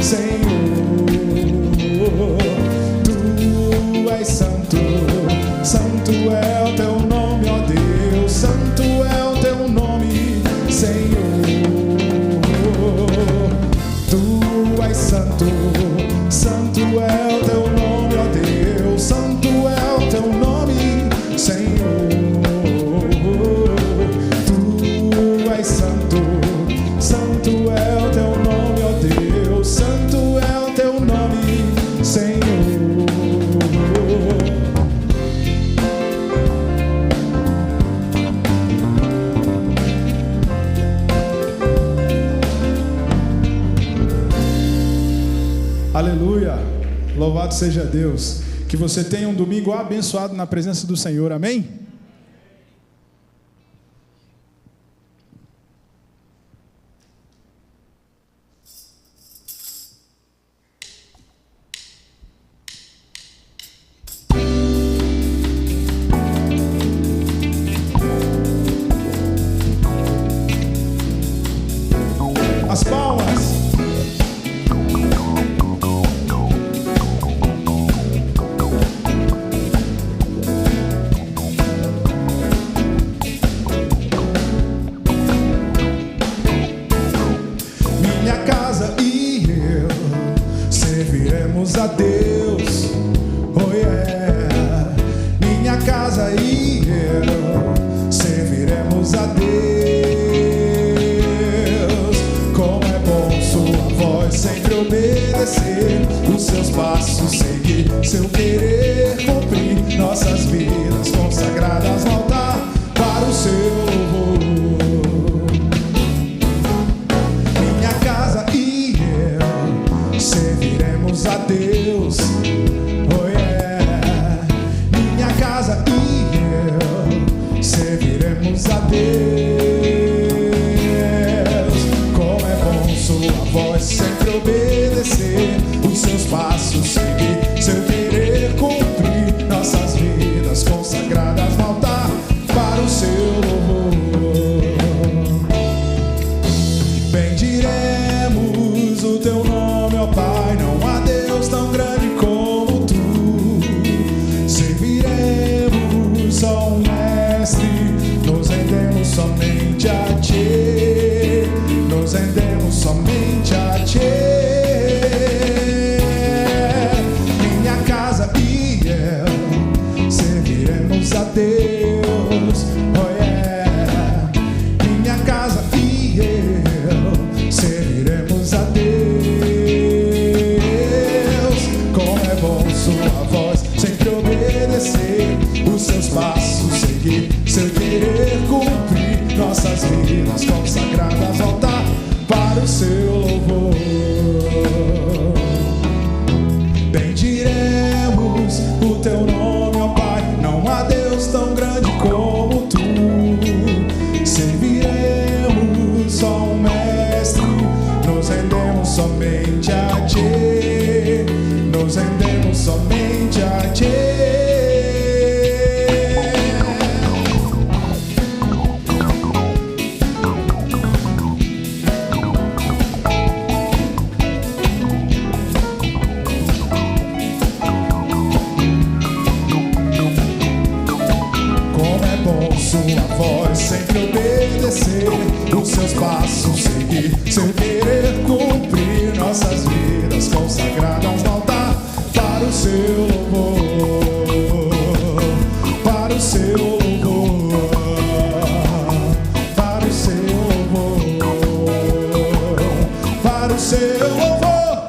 Senhor. Tu és santo, santo é o teu nome, ó Deus, santo é o teu nome, Senhor. Tu és santo, santo é o teu nome, ó Deus, santo é o teu nome, Senhor. Tu és santo, santo é o teu nome, ó Deus, santo é o teu nome, Senhor. Aleluia, louvado seja Deus. Que você tenha um domingo abençoado na presença do Senhor, amém? As palmas. Minha casa e eu serviremos a Deus, oh yeah. Minha casa e eu serviremos a Deus. Como é bom sua voz sempre obedecer, os seus passos seguir, seu querer cumprir, nossas vidas consagradas no altar para o seu louvor. Minha casa e eu serviremos a Deus, oh yeah. Minha casa e eu serviremos a Deus. Como é bom sua voz sempre obedecer, os seus passos seguir, seu querer cumprir, nossas vidas consagradas no altar para o seu louvor. Bendiremos o teu nome, ó Pai, não há Deus tão grande como tu. Serviremos só um mestre, nos rendemos somente a ti, nos rendemos somente a ti. Minha casa e eu serviremos a Deus, oh yeah. Minha casa e eu serviremos a Deus. Como é bom sua voz sempre obedecer, os seus passos seguir, seu querer cumprir, nossas vidas consagradas ao altar para o seu louvor. Bendiremos o teu nome, ó Pai, não há Deus tão grande como tu. Serviremos só um mestre, nos rendemos somente a ti, nos rendemos somente a ti. Como é bom sua voz sempre obedecer, os seus passos seguir, seu querer cumprir, nossas vidas consagradas no altar para o seu louvor, para o seu louvor, para o seu louvor, para o seu louvor.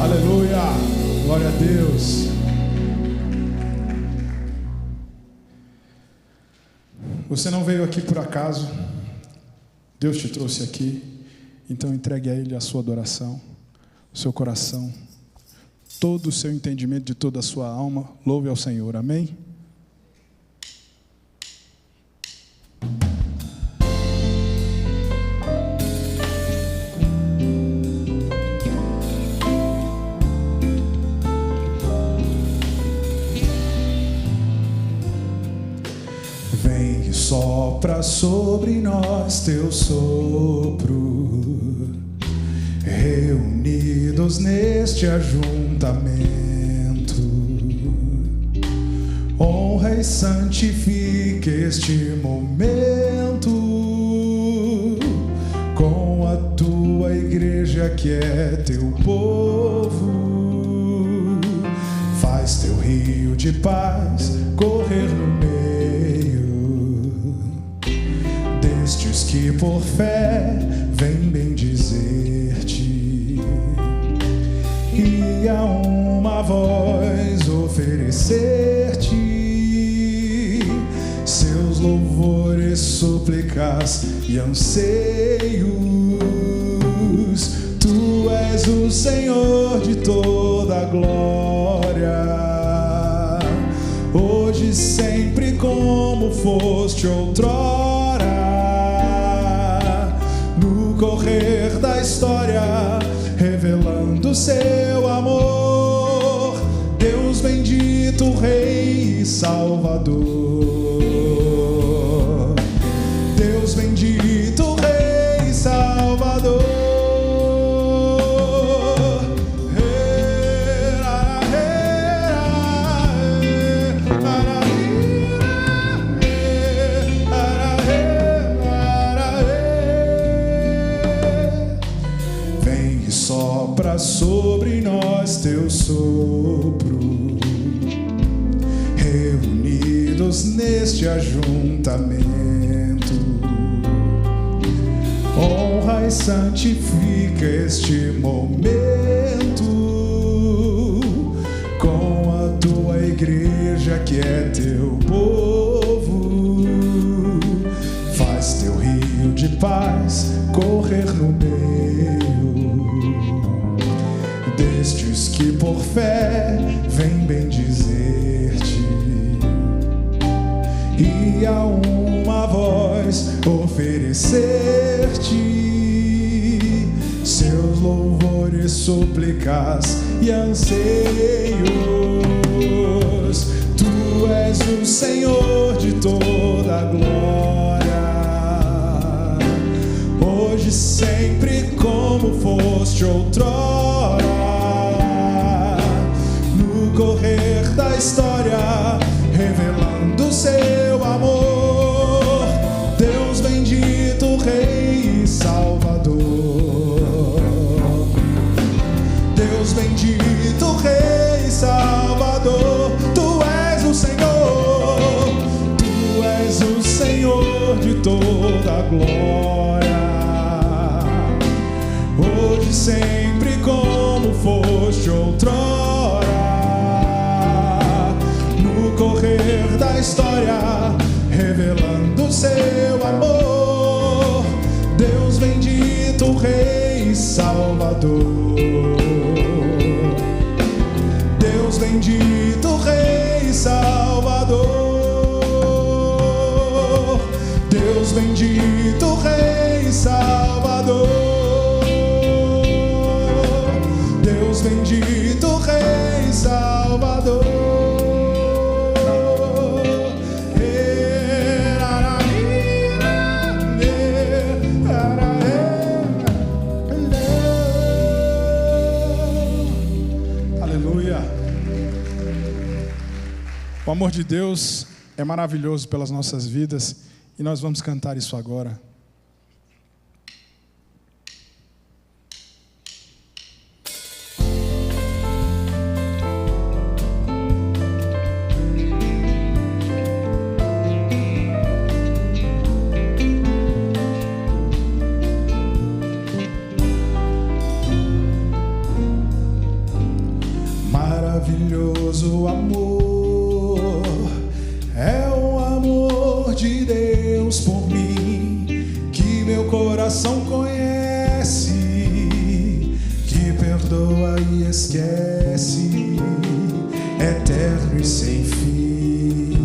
Aleluia, glória a Deus. Você não veio aqui por acaso, Deus te trouxe aqui, então entregue a Ele a sua adoração, o seu coração, todo o seu entendimento de toda a sua alma, louve ao Senhor, amém? Vem e sopra sobre sobre nós teu sopro, reunidos neste ajuntamento. Honra e santifica este momento com a tua igreja que é teu povo. Faz teu rio de paz correr no meio destes que por fé vêm bendizer-te e a uma voz oferecer-te seus louvores, súplicas e anseios. Tu és o Senhor de toda a glória, hoje e sempre como foste outrora, no correr da história, revelando seu amor. Deus bendito, Rei e Salvador. Deus bendito, Rei e Salvador. Vem e sopra sobre nós teu sopro, reunidos neste ajuntamento. Honra e santifica este momento com a tua igreja que é teu povo. Faz teu rio de paz correr no meio destes que por fé vêm bendizer-te e a uma voz oferecer-te seus louvores, súplicas e anseios. Tu és o Senhor de toda a glória, hoje e sempre como foste outrora, no correr da história, revelando seu amor. Deus bendito, Rei e Salvador. Deus bendito, Rei e Salvador. Tu és o Senhor, tu és o Senhor de toda a glória, hoje e sempre como foste outrora, no correr da história, revelando seu amor. Deus bendito, Rei e Salvador. Deus bendito, Rei e Salvador. Deus bendito, Rei e Salvador. Deus bendito, Rei e Salvador. O amor de Deus é maravilhoso pelas nossas vidas e nós vamos cantar isso agora. Maravilhoso amor é o amor de Deus por mim, que meu coração conhece, que perdoa e esquece, eterno e sem fim.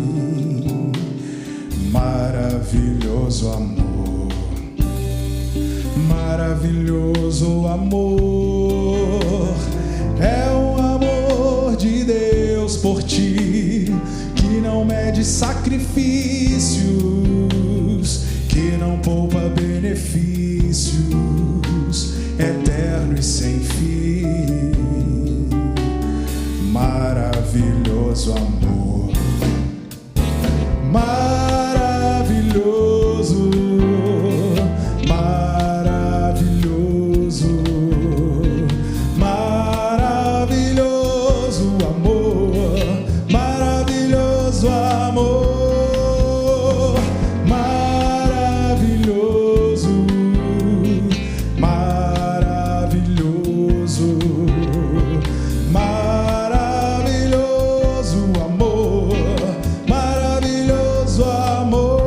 Maravilhoso amor, maravilhoso amor é o amor de Deus por ti, que não mede sacrifícios, que não não poupa benefícios, eterno e sem fim. Maravilhoso amor, maravilhoso, maravilhoso, maravilhoso amor, maravilhoso amor, maravilhoso, maravilhoso, maravilhoso amor, maravilhoso amor.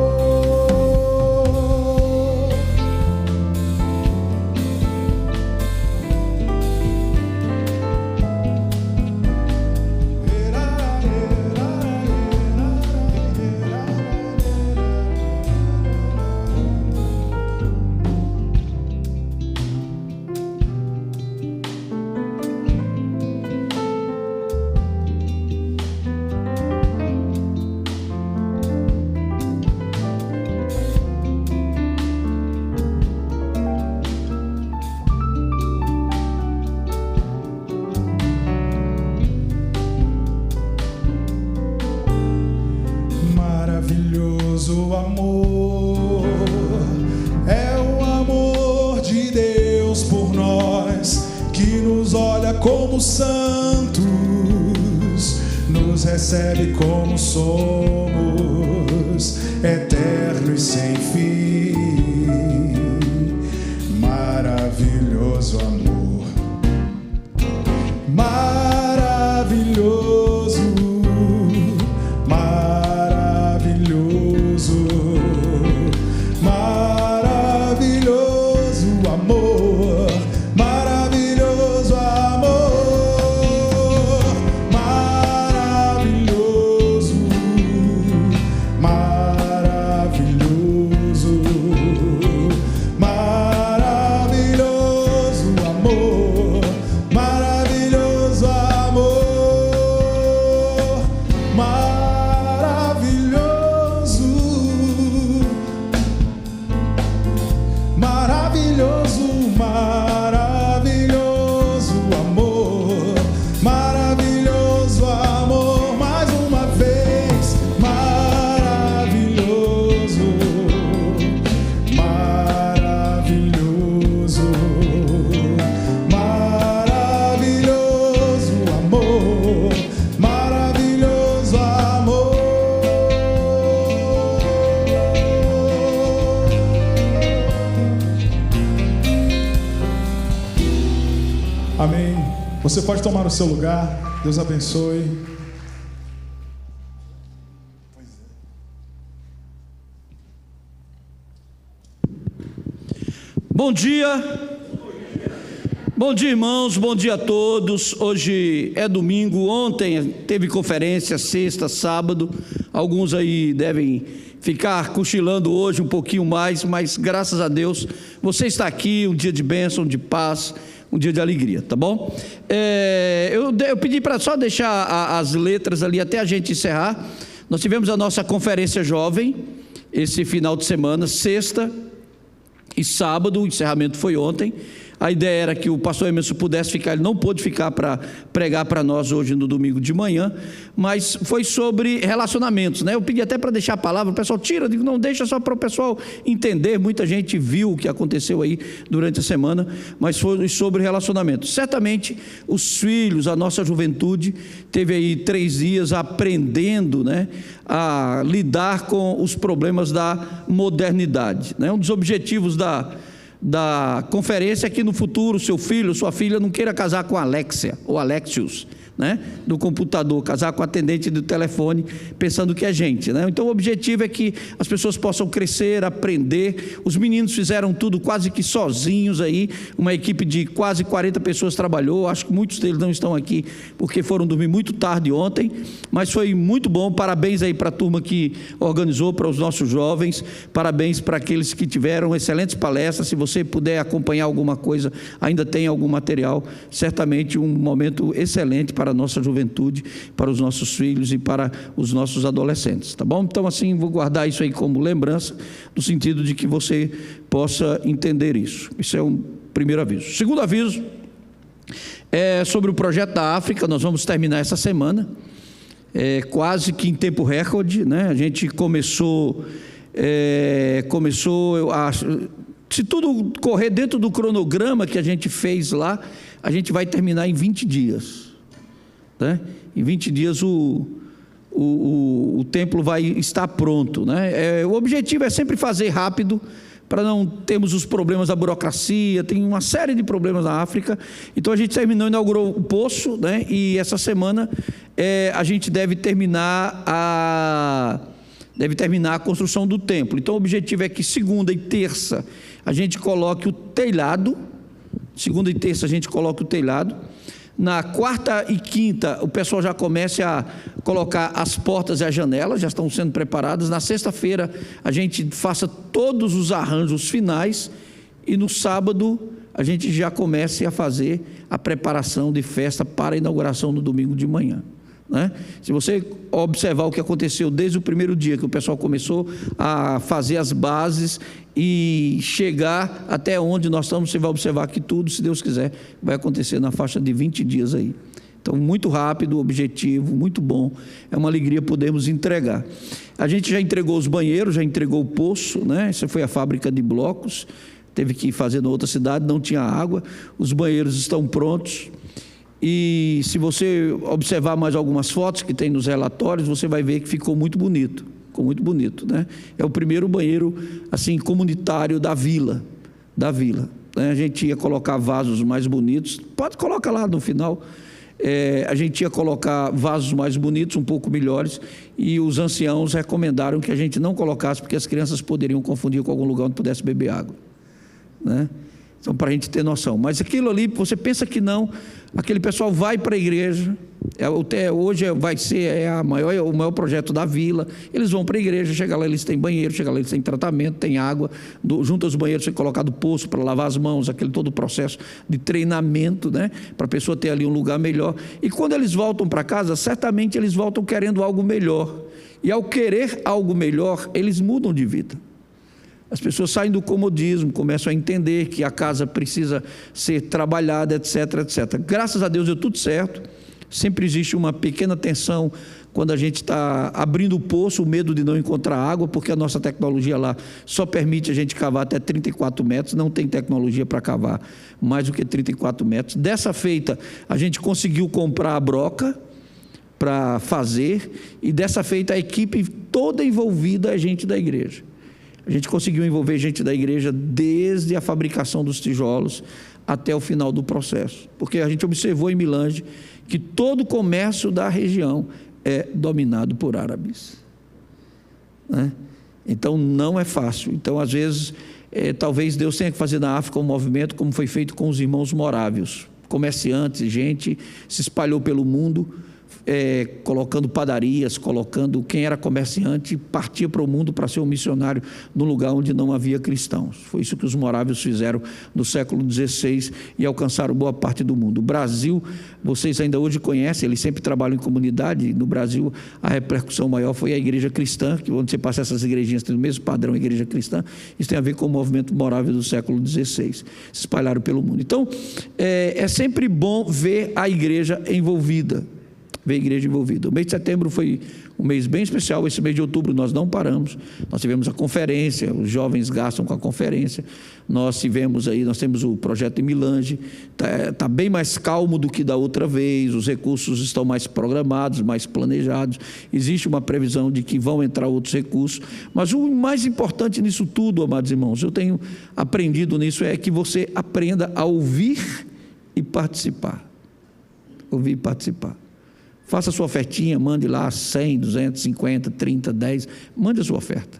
Maravilhoso amor, é o amor de Deus por nós, que nos olha como santos, nos recebe como somos, eterno e sem fim. Maravilhoso amor, maravilhoso, maravilhoso, maravilhoso amor, maravilhoso amor, maravilhoso, maravilhoso, maravilhoso amor, maravilhoso amor, maravilhoso, maravilhoso, maravilhoso amor, maravilhoso amor, mais uma vez, maravilhoso, maravilhoso, maravilhoso amor, maravilhoso amor. Amém. Você pode tomar o seu lugar. Deus abençoe. Bom dia. Bom dia, irmãos, bom dia a todos. Hoje é domingo, ontem teve conferência, sexta, sábado. Alguns aí devem ficar cochilando hoje um pouquinho mais, mas graças a Deus você está aqui, um dia de bênção, de paz, um dia de alegria, tá bom? Eu pedi para só deixar as letras ali até a gente encerrar. Nós tivemos a nossa conferência jovem esse final de semana, sexta e sábado, o encerramento foi ontem. A ideia era que o pastor Emerson pudesse ficar, ele não pôde ficar para pregar para nós hoje no domingo de manhã, mas foi sobre relacionamentos, né? Eu pedi até para deixar a palavra, o pessoal tira, eu digo, não, deixa só para o pessoal entender, muita gente viu o que aconteceu aí durante a semana, mas foi sobre relacionamentos. Certamente os filhos, a nossa juventude, teve aí 3 dias aprendendo, né, a lidar com os problemas da modernidade, né? Um dos objetivos da conferência é que no futuro seu filho, sua filha não queira casar com Alexia ou Alexius, né, do computador, casar com a atendente do telefone, pensando que é gente, né? Então o objetivo é que as pessoas possam crescer, aprender. Os meninos fizeram tudo quase que sozinhos aí, uma equipe de quase 40 pessoas trabalhou, acho que muitos deles não estão aqui porque foram dormir muito tarde ontem, mas foi muito bom. Parabéns aí para a turma que organizou, para os nossos jovens, parabéns para aqueles que tiveram excelentes palestras. Se você puder acompanhar alguma coisa, ainda tem algum material, certamente um momento excelente para para a nossa juventude, para os nossos filhos e para os nossos adolescentes, tá bom? Então, assim, vou guardar isso aí como lembrança, no sentido de que você possa entender isso. Isso é um primeiro aviso. Segundo aviso é sobre o projeto da África. Nós vamos terminar essa semana, quase que em tempo recorde, né? A gente começou, eu acho, se tudo correr dentro do cronograma que a gente fez lá, a gente vai terminar em 20 dias, né? Em 20 dias o templo vai estar pronto, né? O objetivo é sempre fazer rápido, para não termos os problemas da burocracia. Tem uma série de problemas na África. Então a gente inaugurou o poço, né? E essa semana a gente deve terminar a construção do templo. Então o objetivo é que segunda e terça a gente coloque o telhado. Segunda e terça a gente coloca o telhado. Na quarta e quinta o pessoal já comece a colocar as portas e as janelas, já estão sendo preparadas. Na sexta-feira a gente faça todos os arranjos finais e no sábado a gente já comece a fazer a preparação de festa para a inauguração no domingo de manhã, né? Se você observar o que aconteceu desde o primeiro dia que o pessoal começou a fazer as bases e chegar até onde nós estamos, você vai observar que tudo, se Deus quiser, vai acontecer na faixa de 20 dias aí. Então, muito rápido, objetivo, muito bom. É uma alegria podermos entregar. A gente já entregou os banheiros, já entregou o poço, né? Essa foi a fábrica de blocos, teve que fazer na outra cidade, não tinha água. Os banheiros estão prontos. E se você observar mais algumas fotos que tem nos relatórios, você vai ver que ficou muito bonito. Ficou muito bonito, né? É o primeiro banheiro assim comunitário da vila, né? A gente ia colocar vasos mais bonitos, pode colocar lá no final. A gente ia colocar vasos mais bonitos, um pouco melhores, e os anciãos recomendaram que a gente não colocasse, porque as crianças poderiam confundir com algum lugar onde pudesse beber água, né? Então, para a gente ter noção. Mas aquilo ali, você pensa que não, aquele pessoal vai para a igreja, hoje vai ser o maior projeto da vila. Eles vão para a igreja, chega lá, eles têm banheiro, chega lá, eles têm tratamento, tem água, junto aos banheiros foi colocado poço para lavar as mãos, aquele todo o processo de treinamento, né, para a pessoa ter ali um lugar melhor. E quando eles voltam para casa, certamente eles voltam querendo algo melhor. E ao querer algo melhor, eles mudam de vida. As pessoas saem do comodismo, começam a entender que a casa precisa ser trabalhada, etc, etc. Graças a Deus deu tudo certo. Sempre existe uma pequena tensão quando a gente está abrindo o poço, o medo de não encontrar água, porque a nossa tecnologia lá só permite a gente cavar até 34 metros, não tem tecnologia para cavar mais do que 34 metros. Dessa feita, a gente conseguiu comprar a broca para fazer, e dessa feita a equipe toda envolvida é gente da igreja. A gente conseguiu envolver gente da igreja desde a fabricação dos tijolos até o final do processo, porque a gente observou em Milange que todo o comércio da região é dominado por árabes, né? Então não é fácil. Então às vezes talvez Deus tenha que fazer na África um movimento como foi feito com os irmãos morávios, comerciantes, gente se espalhou pelo mundo, colocando padarias, colocando quem era comerciante, partia para o mundo para ser um missionário num lugar onde não havia cristãos. Foi isso que os morávios fizeram no século XVI e alcançaram boa parte do mundo. O Brasil, vocês ainda hoje conhecem, eles sempre trabalham em comunidade. No Brasil, a repercussão maior foi a igreja cristã, que onde você passa essas igrejinhas, tem o mesmo padrão, a igreja cristã. Isso tem a ver com o movimento morável do século XVI. Se espalharam pelo mundo. Então, é sempre bom ver a igreja envolvida. Ver a igreja envolvida. O mês de setembro foi um mês bem especial. Esse mês de outubro nós não paramos, nós tivemos a conferência, os jovens gastam com a conferência, nós temos o projeto em Milange, está bem mais calmo do que da outra vez, os recursos estão mais programados, mais planejados, existe uma previsão de que vão entrar outros recursos, mas o mais importante nisso tudo, amados irmãos, eu tenho aprendido nisso, é que você aprenda a ouvir e participar. Ouvir e participar. Faça a sua ofertinha, mande lá 100, 250, 30, 10, mande a sua oferta.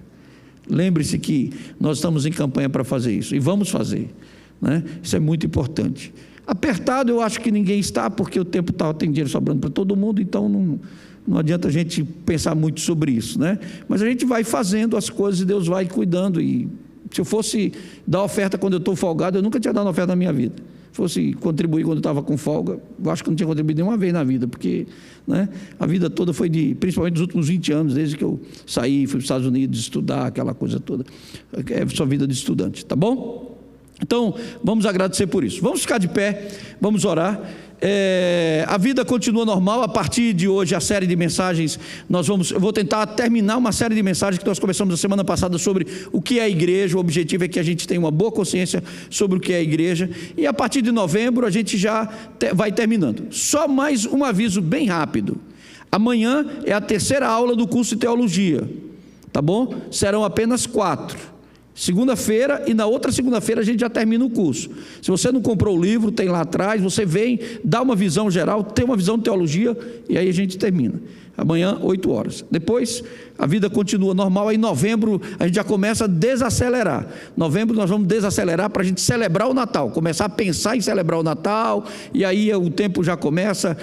Lembre-se que nós estamos em campanha para fazer isso, e vamos fazer, né? Isso é muito importante. Apertado eu acho que ninguém está, porque o tempo tem dinheiro sobrando para todo mundo, então não adianta a gente pensar muito sobre isso, né? Mas a gente vai fazendo as coisas e Deus vai cuidando. E se eu fosse dar oferta quando eu estou folgado, eu nunca tinha dado oferta na minha vida. fosse contribuir quando eu estava com folga, eu acho que não tinha contribuído nenhuma vez na vida, porque, né, a vida toda foi principalmente nos últimos 20 anos, desde que eu saí, fui para os Estados Unidos estudar, aquela coisa toda, é sua vida de estudante, tá bom? Então, vamos agradecer por isso. Vamos ficar de pé, vamos orar. A vida continua normal. A partir de hoje, a série de mensagens, eu vou tentar terminar uma série de mensagens que nós começamos a semana passada sobre o que é a igreja. O objetivo é que a gente tenha uma boa consciência sobre o que é a igreja, e a partir de novembro a gente já vai terminando. Só mais um aviso bem rápido: amanhã é a terceira aula do curso de teologia, tá bom? Serão apenas 4. Segunda-feira, e na outra segunda-feira a gente já termina o curso. Se você não comprou o livro, tem lá atrás, você vem, dá uma visão geral, tem uma visão de teologia, e aí a gente termina. Amanhã, 8 horas. Depois, a vida continua normal. Aí em novembro a gente já começa a desacelerar. Novembro nós vamos desacelerar para a gente celebrar o Natal, começar a pensar em celebrar o Natal, e aí o tempo já começa,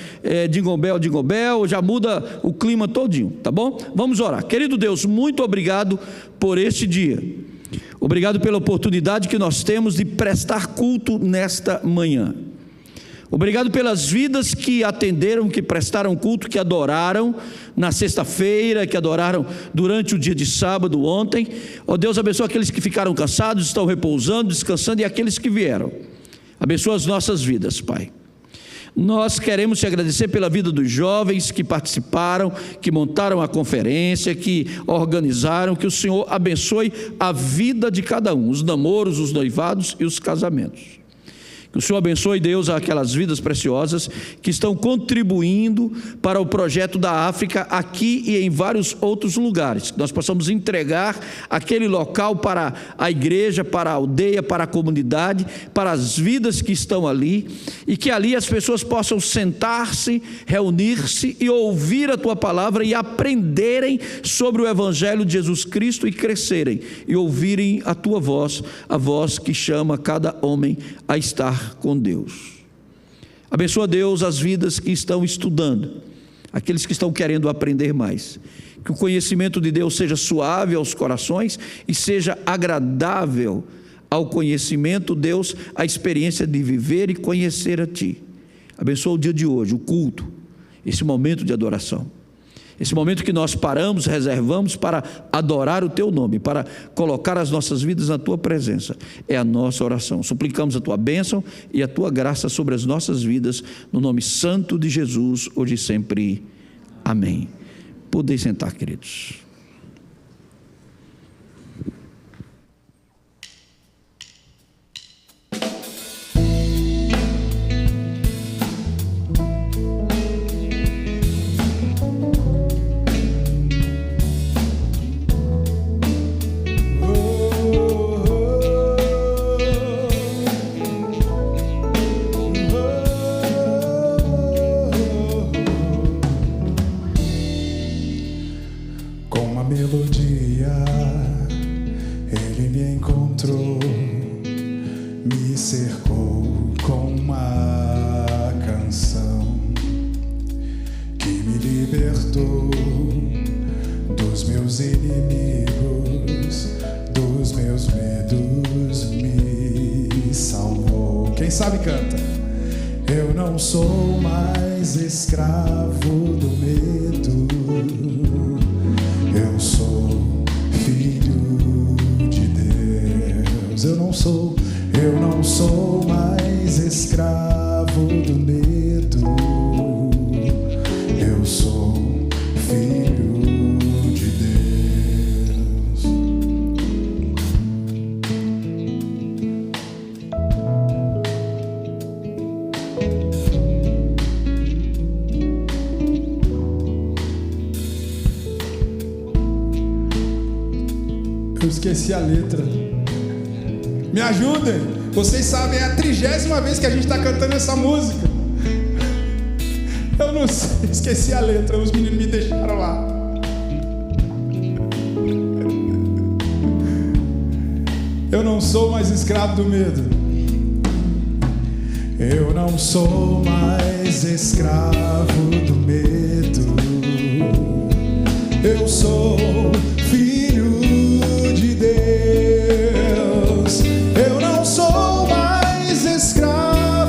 Jingle Bell, Jingle Bell, já muda o clima todinho, tá bom? Vamos orar. Querido Deus, muito obrigado por este dia. Obrigado pela oportunidade que nós temos de prestar culto nesta manhã. Obrigado pelas vidas que atenderam, que prestaram culto, que adoraram na sexta-feira, que adoraram durante o dia de sábado, ontem. Ó Deus, abençoa aqueles que ficaram cansados, estão repousando, descansando, e aqueles que vieram. Abençoa as nossas vidas, Pai. Nós queremos te agradecer pela vida dos jovens que participaram, que montaram a conferência, que organizaram. Que o Senhor abençoe a vida de cada um, os namoros, os noivados e os casamentos. Que o Senhor abençoe, Deus, aquelas vidas preciosas que estão contribuindo para o projeto da África aqui e em vários outros lugares. Que nós possamos entregar aquele local para a igreja, para a aldeia, para a comunidade, para as vidas que estão ali, e que ali as pessoas possam sentar-se, reunir-se e ouvir a Tua palavra e aprenderem sobre o Evangelho de Jesus Cristo e crescerem e ouvirem a Tua voz, a voz que chama cada homem a estar com Deus. Abençoa, Deus, as vidas que estão estudando, aqueles que estão querendo aprender mais. Que o conhecimento de Deus seja suave aos corações e seja agradável ao conhecimento, Deus, a experiência de viver e conhecer a Ti. Abençoa o dia de hoje, o culto, esse momento de adoração, esse momento que nós paramos, reservamos para adorar o Teu nome, para colocar as nossas vidas na Tua presença. É a nossa oração. Suplicamos a Tua bênção e a Tua graça sobre as nossas vidas, no nome santo de Jesus, hoje e sempre. Amém. Podem sentar, queridos. Esqueci a letra. Me ajudem. Vocês sabem, é a 30ª vez que a gente está cantando essa música. Eu não sei, esqueci a letra. Os meninos me deixaram lá. Eu não sou mais escravo do medo. Eu não sou mais escravo do medo. Eu sou filho de Deus. Eu não sou mais escravo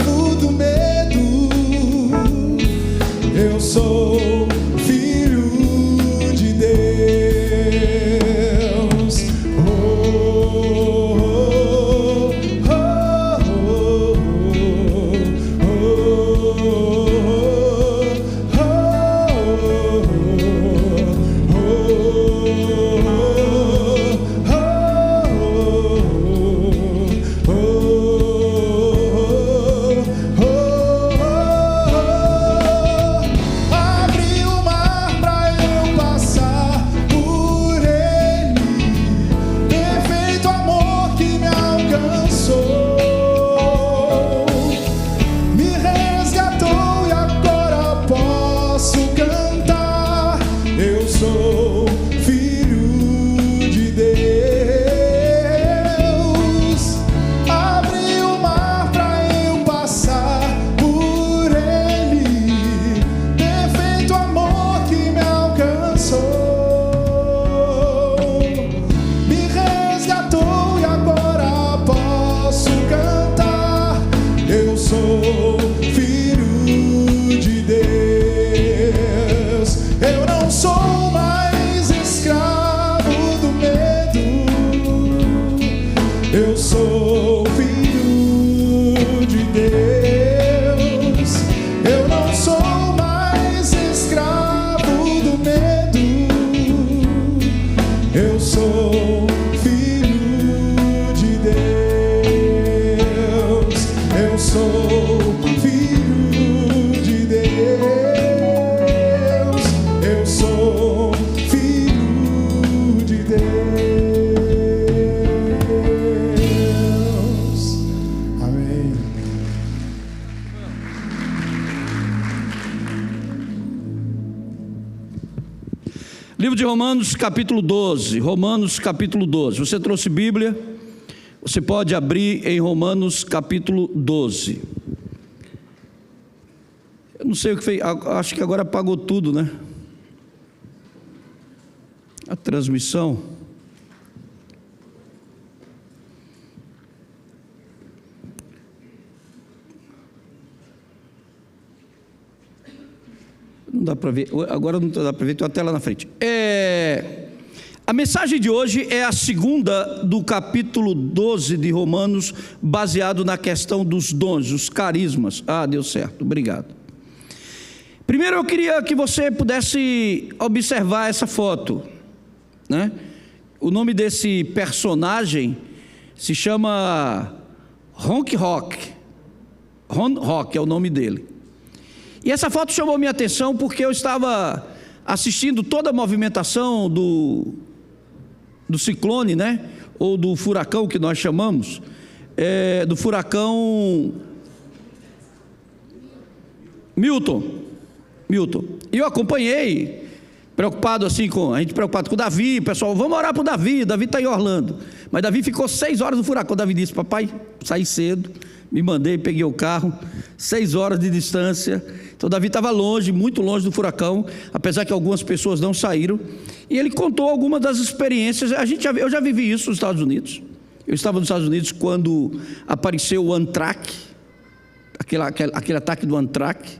Livro de Romanos, capítulo 12. Romanos, capítulo 12. Você trouxe Bíblia? Você pode abrir em Romanos, capítulo 12. Eu não sei o que fez, acho que agora apagou tudo, né? A transmissão. Não dá para ver, agora não dá para ver, tem uma tela na frente. A mensagem de hoje é a segunda do capítulo 12 de Romanos, baseado na questão dos dons, os carismas. Deu certo, obrigado. Primeiro eu queria que você pudesse observar essa foto, né? O nome desse personagem se chama Ron Rock. Ron Rock é o nome dele. E essa foto chamou minha atenção porque eu estava assistindo toda a movimentação do ciclone, né? Ou do furacão que nós chamamos, do furacão Milton. E eu acompanhei, preocupado assim a gente preocupado com o Davi, pessoal, vamos orar para o Davi está em Orlando. Mas Davi ficou 6 horas no furacão. Davi disse: papai, saí cedo, me mandei, peguei o carro, 6 horas de distância. Então Davi estava longe, muito longe do furacão, apesar que algumas pessoas não saíram. E ele contou algumas das experiências. Eu já vivi isso nos Estados Unidos. Eu estava nos Estados Unidos quando apareceu o Antrax, aquele ataque do Antrax.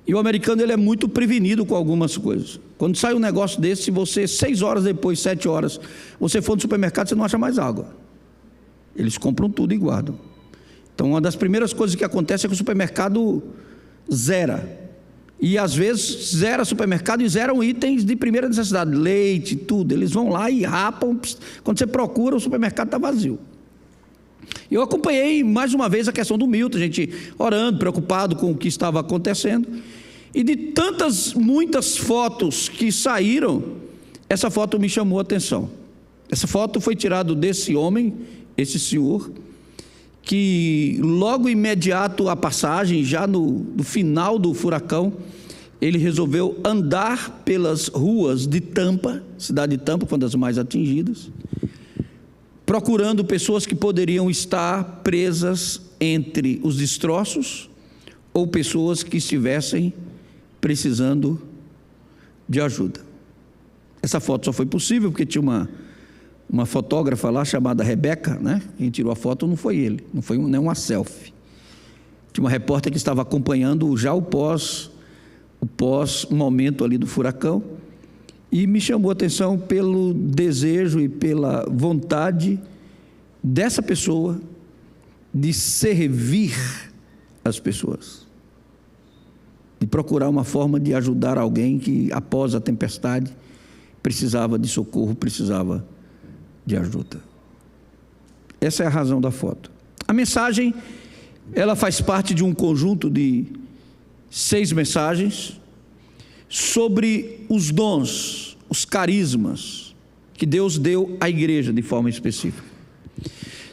E o americano, ele é muito prevenido com algumas coisas. Quando sai um negócio desse, se você 6 horas depois, 7 horas, você for no supermercado, você não acha mais água. Eles compram tudo e guardam. Então uma das primeiras coisas que acontece é que o supermercado zera. E às vezes zera supermercado e zeram itens de primeira necessidade, leite, tudo. Eles vão lá e rapam. Quando você procura, o supermercado está vazio. Eu acompanhei mais uma vez a questão do Milton, a gente orando, preocupado com o que estava acontecendo. E de muitas fotos que saíram, essa foto me chamou a atenção. Essa foto foi tirada desse homem, esse senhor, que logo imediato à passagem, já no final do furacão, ele resolveu andar pelas ruas de Tampa, cidade de Tampa, uma das mais atingidas, procurando pessoas que poderiam estar presas entre os destroços ou pessoas que estivessem precisando de ajuda. Essa foto só foi possível porque tinha uma fotógrafa lá chamada Rebeca, né? Quem tirou a foto não foi ele, não foi nem uma selfie. Tinha uma repórter que estava acompanhando já o pós momento ali do furacão, e me chamou a atenção pelo desejo e pela vontade dessa pessoa de servir as pessoas, de procurar uma forma de ajudar alguém que após a tempestade precisava de socorro, precisava de ajuda. Essa é a razão da foto. A mensagem, ela faz parte de um conjunto de 6 mensagens sobre os dons, os carismas que Deus deu à igreja de forma específica.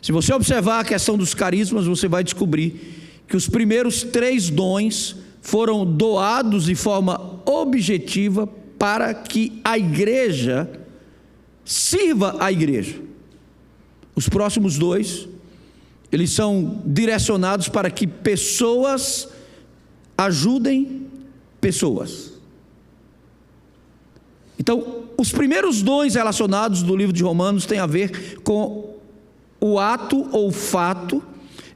Se você observar a questão dos carismas, você vai descobrir que os primeiros 3 dons foram doados de forma objetiva para que a igreja sirva a igreja. Os próximos 2, eles são direcionados para que pessoas ajudem pessoas. Então, os primeiros dons relacionados do livro de Romanos têm a ver com o ato ou fato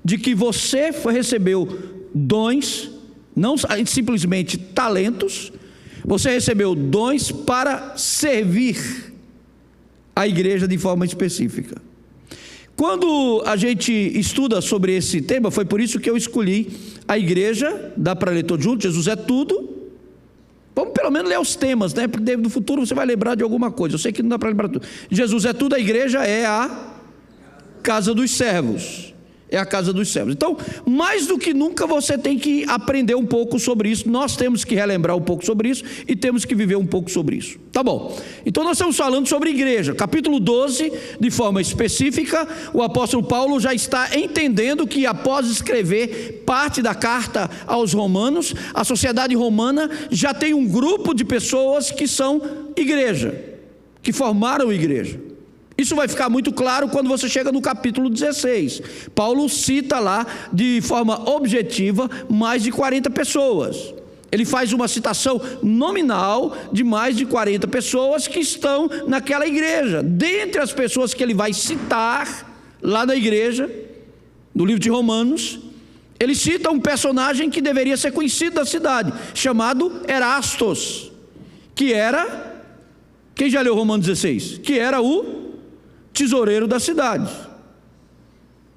de que você recebeu dons, não simplesmente talentos, você recebeu dons para servir a igreja de forma específica. Quando a gente estuda sobre esse tema, foi por isso que eu escolhi a igreja, dá para ler todo junto, Jesus é tudo. Vamos pelo menos ler os temas, né? Porque no futuro você vai lembrar de alguma coisa. Eu sei que não dá para lembrar tudo. Jesus é tudo, a igreja é a casa dos servos. é a casa dos céus. Então, mais do que nunca você tem que aprender um pouco sobre isso, nós temos que relembrar um pouco sobre isso e temos que viver um pouco sobre isso. Tá bom, então nós estamos falando sobre igreja, capítulo 12, de forma específica, o apóstolo Paulo já está entendendo que após escrever parte da carta aos romanos, a sociedade romana já tem um grupo de pessoas que são igreja, que formaram igreja. Isso vai ficar muito claro quando você chega no capítulo 16. Paulo cita lá, de forma objetiva, mais de 40 pessoas. Ele faz uma citação nominal de mais de 40 pessoas que estão naquela igreja. Dentre as pessoas que ele vai citar lá na igreja, no livro de Romanos, ele cita um personagem que deveria ser conhecido da cidade, chamado Erastos, que era... Quem já leu Romanos 16? Que era o tesoureiro da cidade,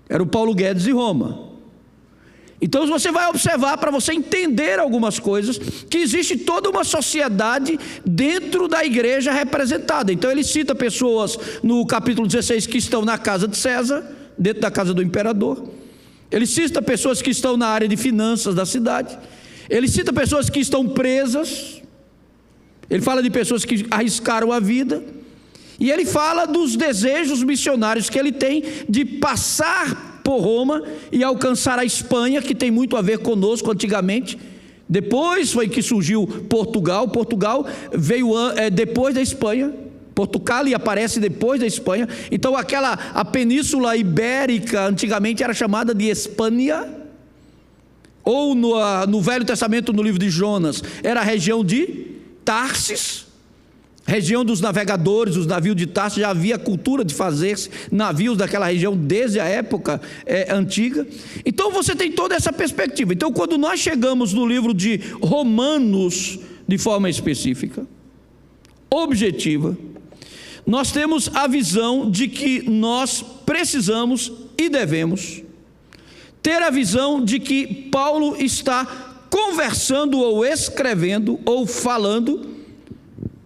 era o Paulo Guedes de Roma. Então você vai observar, para você entender algumas coisas, que existe toda uma sociedade dentro da igreja representada. Então ele cita pessoas no capítulo 16 que estão na casa de César, dentro da casa do imperador. Ele cita pessoas que estão na área de finanças da cidade. Ele cita pessoas que estão presas. Ele fala de pessoas que arriscaram a vida. E ele fala dos desejos missionários que ele tem de passar por Roma e alcançar a Espanha, que tem muito a ver conosco antigamente. Depois foi que surgiu Portugal. Portugal veio depois da Espanha. Portugal aparece depois da Espanha. Então a península ibérica antigamente era chamada de Espanha. Ou no Velho Testamento, no livro de Jonas, era a região de Tarsis, região dos navegadores, os navios de Tarsis. Já havia cultura de fazer navios daquela região desde a época antiga. Então você tem toda essa perspectiva. Então quando nós chegamos no livro de Romanos, de forma específica, objetiva, nós temos a visão de que nós precisamos e devemos ter a visão de que Paulo está conversando ou escrevendo ou falando,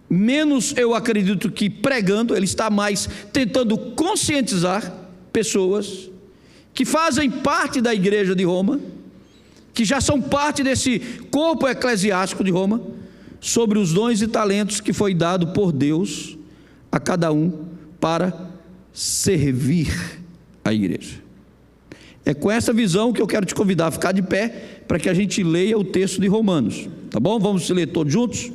menos eu acredito que pregando. Ele está mais tentando conscientizar pessoas que fazem parte da igreja de Roma, que já são parte desse corpo eclesiástico de Roma, sobre os dons e talentos que foi dado por Deus a cada um para servir a igreja. É com essa visão que eu quero te convidar a ficar de pé, para que a gente leia o texto de Romanos, tá bom? Vamos ler todos juntos?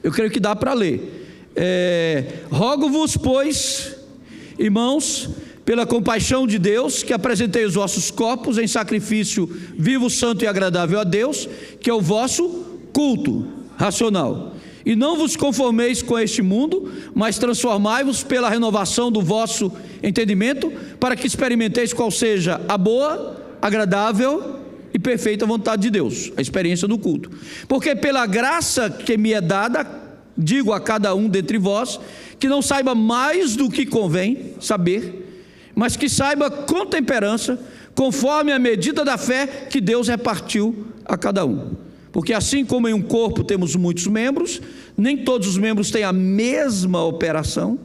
Eu creio que dá para ler. Rogo-vos, pois, irmãos, pela compaixão de Deus, que apresentei os vossos corpos em sacrifício vivo, santo e agradável a Deus, que é o vosso culto racional. E não vos conformeis com este mundo, mas transformai-vos pela renovação do vosso entendimento, para que experimenteis qual seja a boa, agradável e perfeita vontade de Deus, a experiência do culto. Porque pela graça que me é dada, digo a cada um dentre vós, que não saiba mais do que convém saber, mas que saiba com temperança, conforme a medida da fé que Deus repartiu a cada um. Porque assim como em um corpo temos muitos membros, nem todos os membros têm a mesma operação.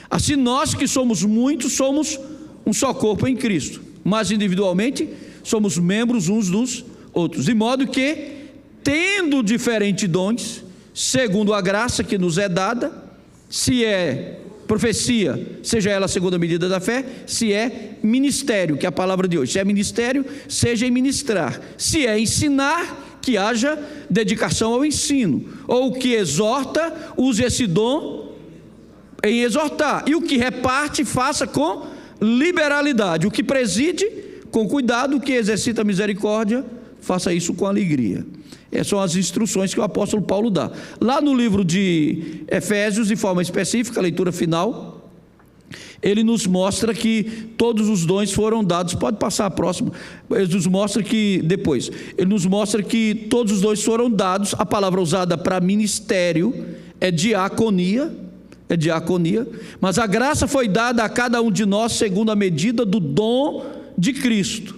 Assim nós que somos muitos, somos um só corpo em Cristo, mas individualmente somos membros uns dos outros, de modo que, tendo diferentes dons, segundo a graça que nos é dada, se é profecia, seja ela segundo a medida da fé, se é ministério, que é a palavra de hoje, se é ministério, seja em ministrar, se é ensinar, que haja dedicação ao ensino, ou que exorta, use esse dom em exortar, e o que reparte, faça com liberalidade, o que preside, com cuidado, o que exercita a misericórdia, faça isso com alegria. Essas são as instruções que o apóstolo Paulo dá. Lá no livro de Efésios, de forma específica, a leitura final, ele nos mostra que todos os dons foram dados. Pode passar a próxima. Ele nos mostra que, depois, ele nos mostra que todos os dons foram dados. A palavra usada para ministério é diaconia, mas a graça foi dada a cada um de nós segundo a medida do dom de Cristo.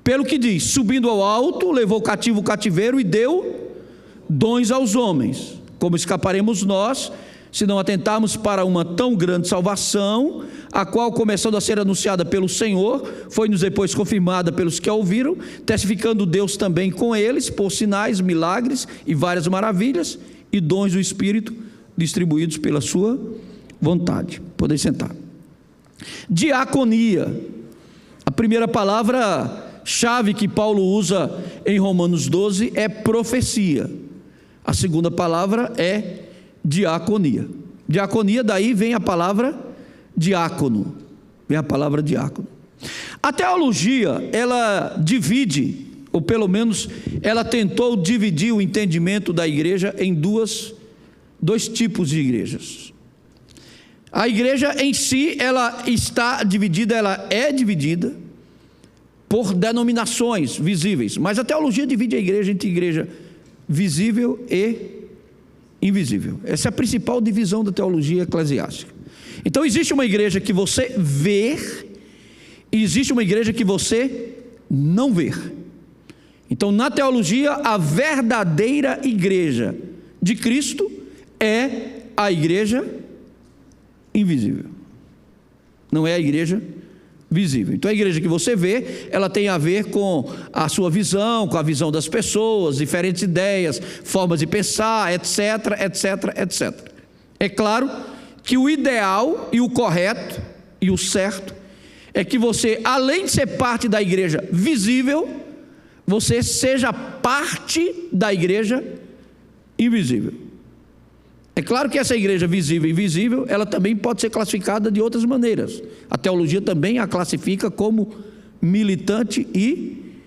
Pelo que diz, subindo ao alto, levou cativo o cativeiro e deu dons aos homens. Como escaparemos nós se não atentarmos para uma tão grande salvação, a qual, começando a ser anunciada pelo Senhor, foi-nos depois confirmada pelos que a ouviram, testificando Deus também com eles, por sinais, milagres e várias maravilhas, e dons do Espírito, distribuídos pela sua vontade. Podem sentar. Diaconia. A primeira palavra-chave que Paulo usa em Romanos 12 é profecia. A segunda palavra é diaconia. Diaconia, daí vem a palavra diácono. Vem a palavra diácono. A teologia, ela divide, ou pelo menos ela tentou dividir o entendimento da igreja em dois tipos de igrejas. A igreja em si, ela está dividida, ela é dividida por denominações visíveis, mas a teologia divide a igreja entre igreja visível e invisível. Essa é a principal divisão da teologia eclesiástica. Então existe uma igreja que você vê e existe uma igreja que você não vê. Então na teologia, a verdadeira igreja de Cristo é a igreja invisível, não é a igreja visível. Então a igreja que você vê, ela tem a ver com a sua visão, com a visão das pessoas, diferentes ideias, formas de pensar, etc, etc, etc. É claro que o ideal e o correto e o certo é que você, além de ser parte da igreja visível, você seja parte da igreja invisível. É claro que essa igreja visível e invisível, ela também pode ser classificada de outras maneiras. A teologia também a classifica como militante e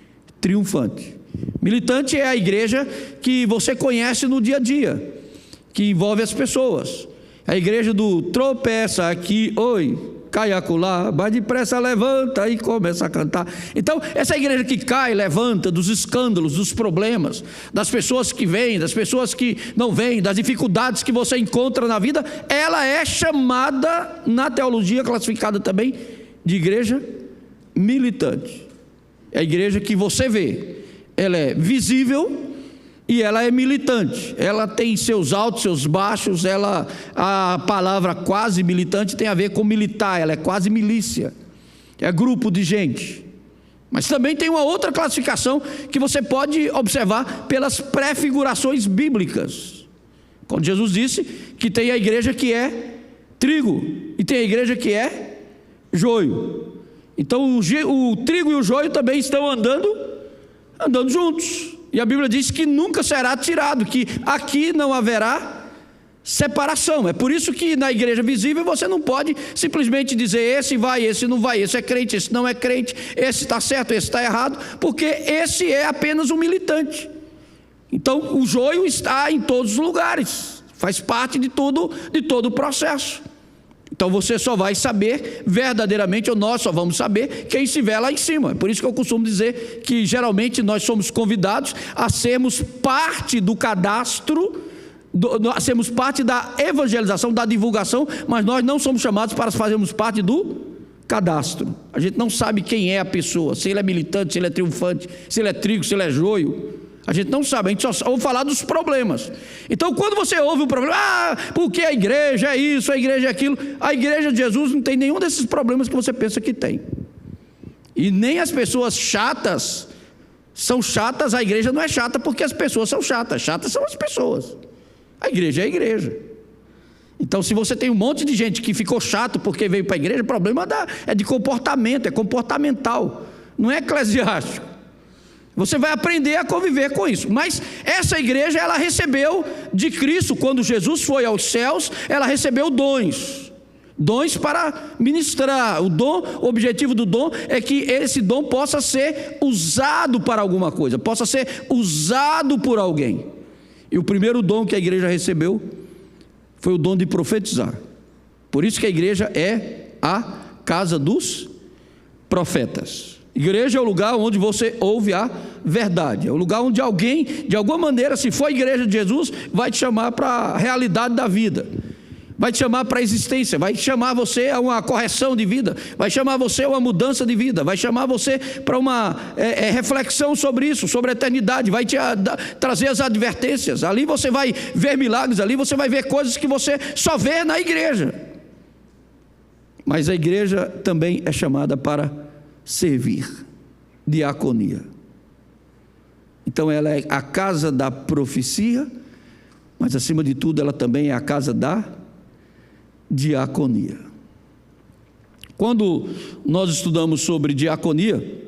triunfante. Militante é a igreja que você conhece no dia a dia, que envolve as pessoas. A igreja do tropeça aqui, oi, cai acolá, vai depressa, levanta e começa a cantar. Então, essa igreja que cai, levanta dos escândalos, dos problemas, das pessoas que vêm, das pessoas que não vêm, das dificuldades que você encontra na vida, ela é chamada, na teologia classificada também, de igreja militante. É a igreja que você vê, ela é visível e ela é militante, ela tem seus altos, seus baixos, a palavra quase militante tem a ver com militar, ela é quase milícia, é grupo de gente. Mas também tem uma outra classificação que você pode observar pelas prefigurações bíblicas, quando Jesus disse que tem a igreja que é trigo e tem a igreja que é joio. Então o trigo e o joio também estão andando juntos. E a Bíblia diz que nunca será tirado, que aqui não haverá separação. É por isso que na igreja visível você não pode simplesmente dizer esse vai, esse não vai, esse é crente, esse não é crente, esse está certo, esse está errado, porque esse é apenas um militante. Então o joio está em todos os lugares, faz parte de todo o processo. Então você só vai saber verdadeiramente, ou nós só vamos saber quem estiver lá em cima. É por isso que eu costumo dizer que geralmente nós somos convidados a sermos parte do cadastro, a sermos parte da evangelização, da divulgação, mas nós não somos chamados para fazermos parte do cadastro. A gente não sabe quem é a pessoa, se ele é militante, se ele é triunfante, se ele é trigo, se ele é joio. A gente não sabe, a gente só ouve falar dos problemas. Então quando você ouve um problema, porque a igreja é isso, a igreja é aquilo, a igreja de Jesus não tem nenhum desses problemas que você pensa que tem. E nem as pessoas chatas são chatas, a igreja não é chata porque as pessoas são chatas são as pessoas. A igreja é a igreja. Então se você tem um monte de gente que ficou chato porque veio para a igreja, o problema é de comportamento, é comportamental, não é eclesiástico. Você vai aprender a conviver com isso. Mas essa igreja, ela recebeu de Cristo, quando Jesus foi aos céus, ela recebeu dons para ministrar. O objetivo do dom é que esse dom possa ser usado para alguma coisa, possa ser usado por alguém. E o primeiro dom que a igreja recebeu foi o dom de profetizar. Por isso que a igreja é a casa dos profetas. Igreja é o lugar onde você ouve a verdade, é o lugar onde alguém, de alguma maneira, se for a igreja de Jesus, vai te chamar para a realidade da vida. vai te chamar para a existência, vai chamar você a uma correção de vida, vai chamar você a uma mudança de vida, vai chamar você para uma reflexão sobre isso, sobre a eternidade, vai te trazer as advertências. Ali você vai ver milagres, ali você vai ver coisas que você só vê na igreja. Mas a igreja também é chamada para servir, diaconia. Então ela é a casa da profecia, mas acima de tudo ela também é a casa da diaconia. Quando nós estudamos sobre diaconia,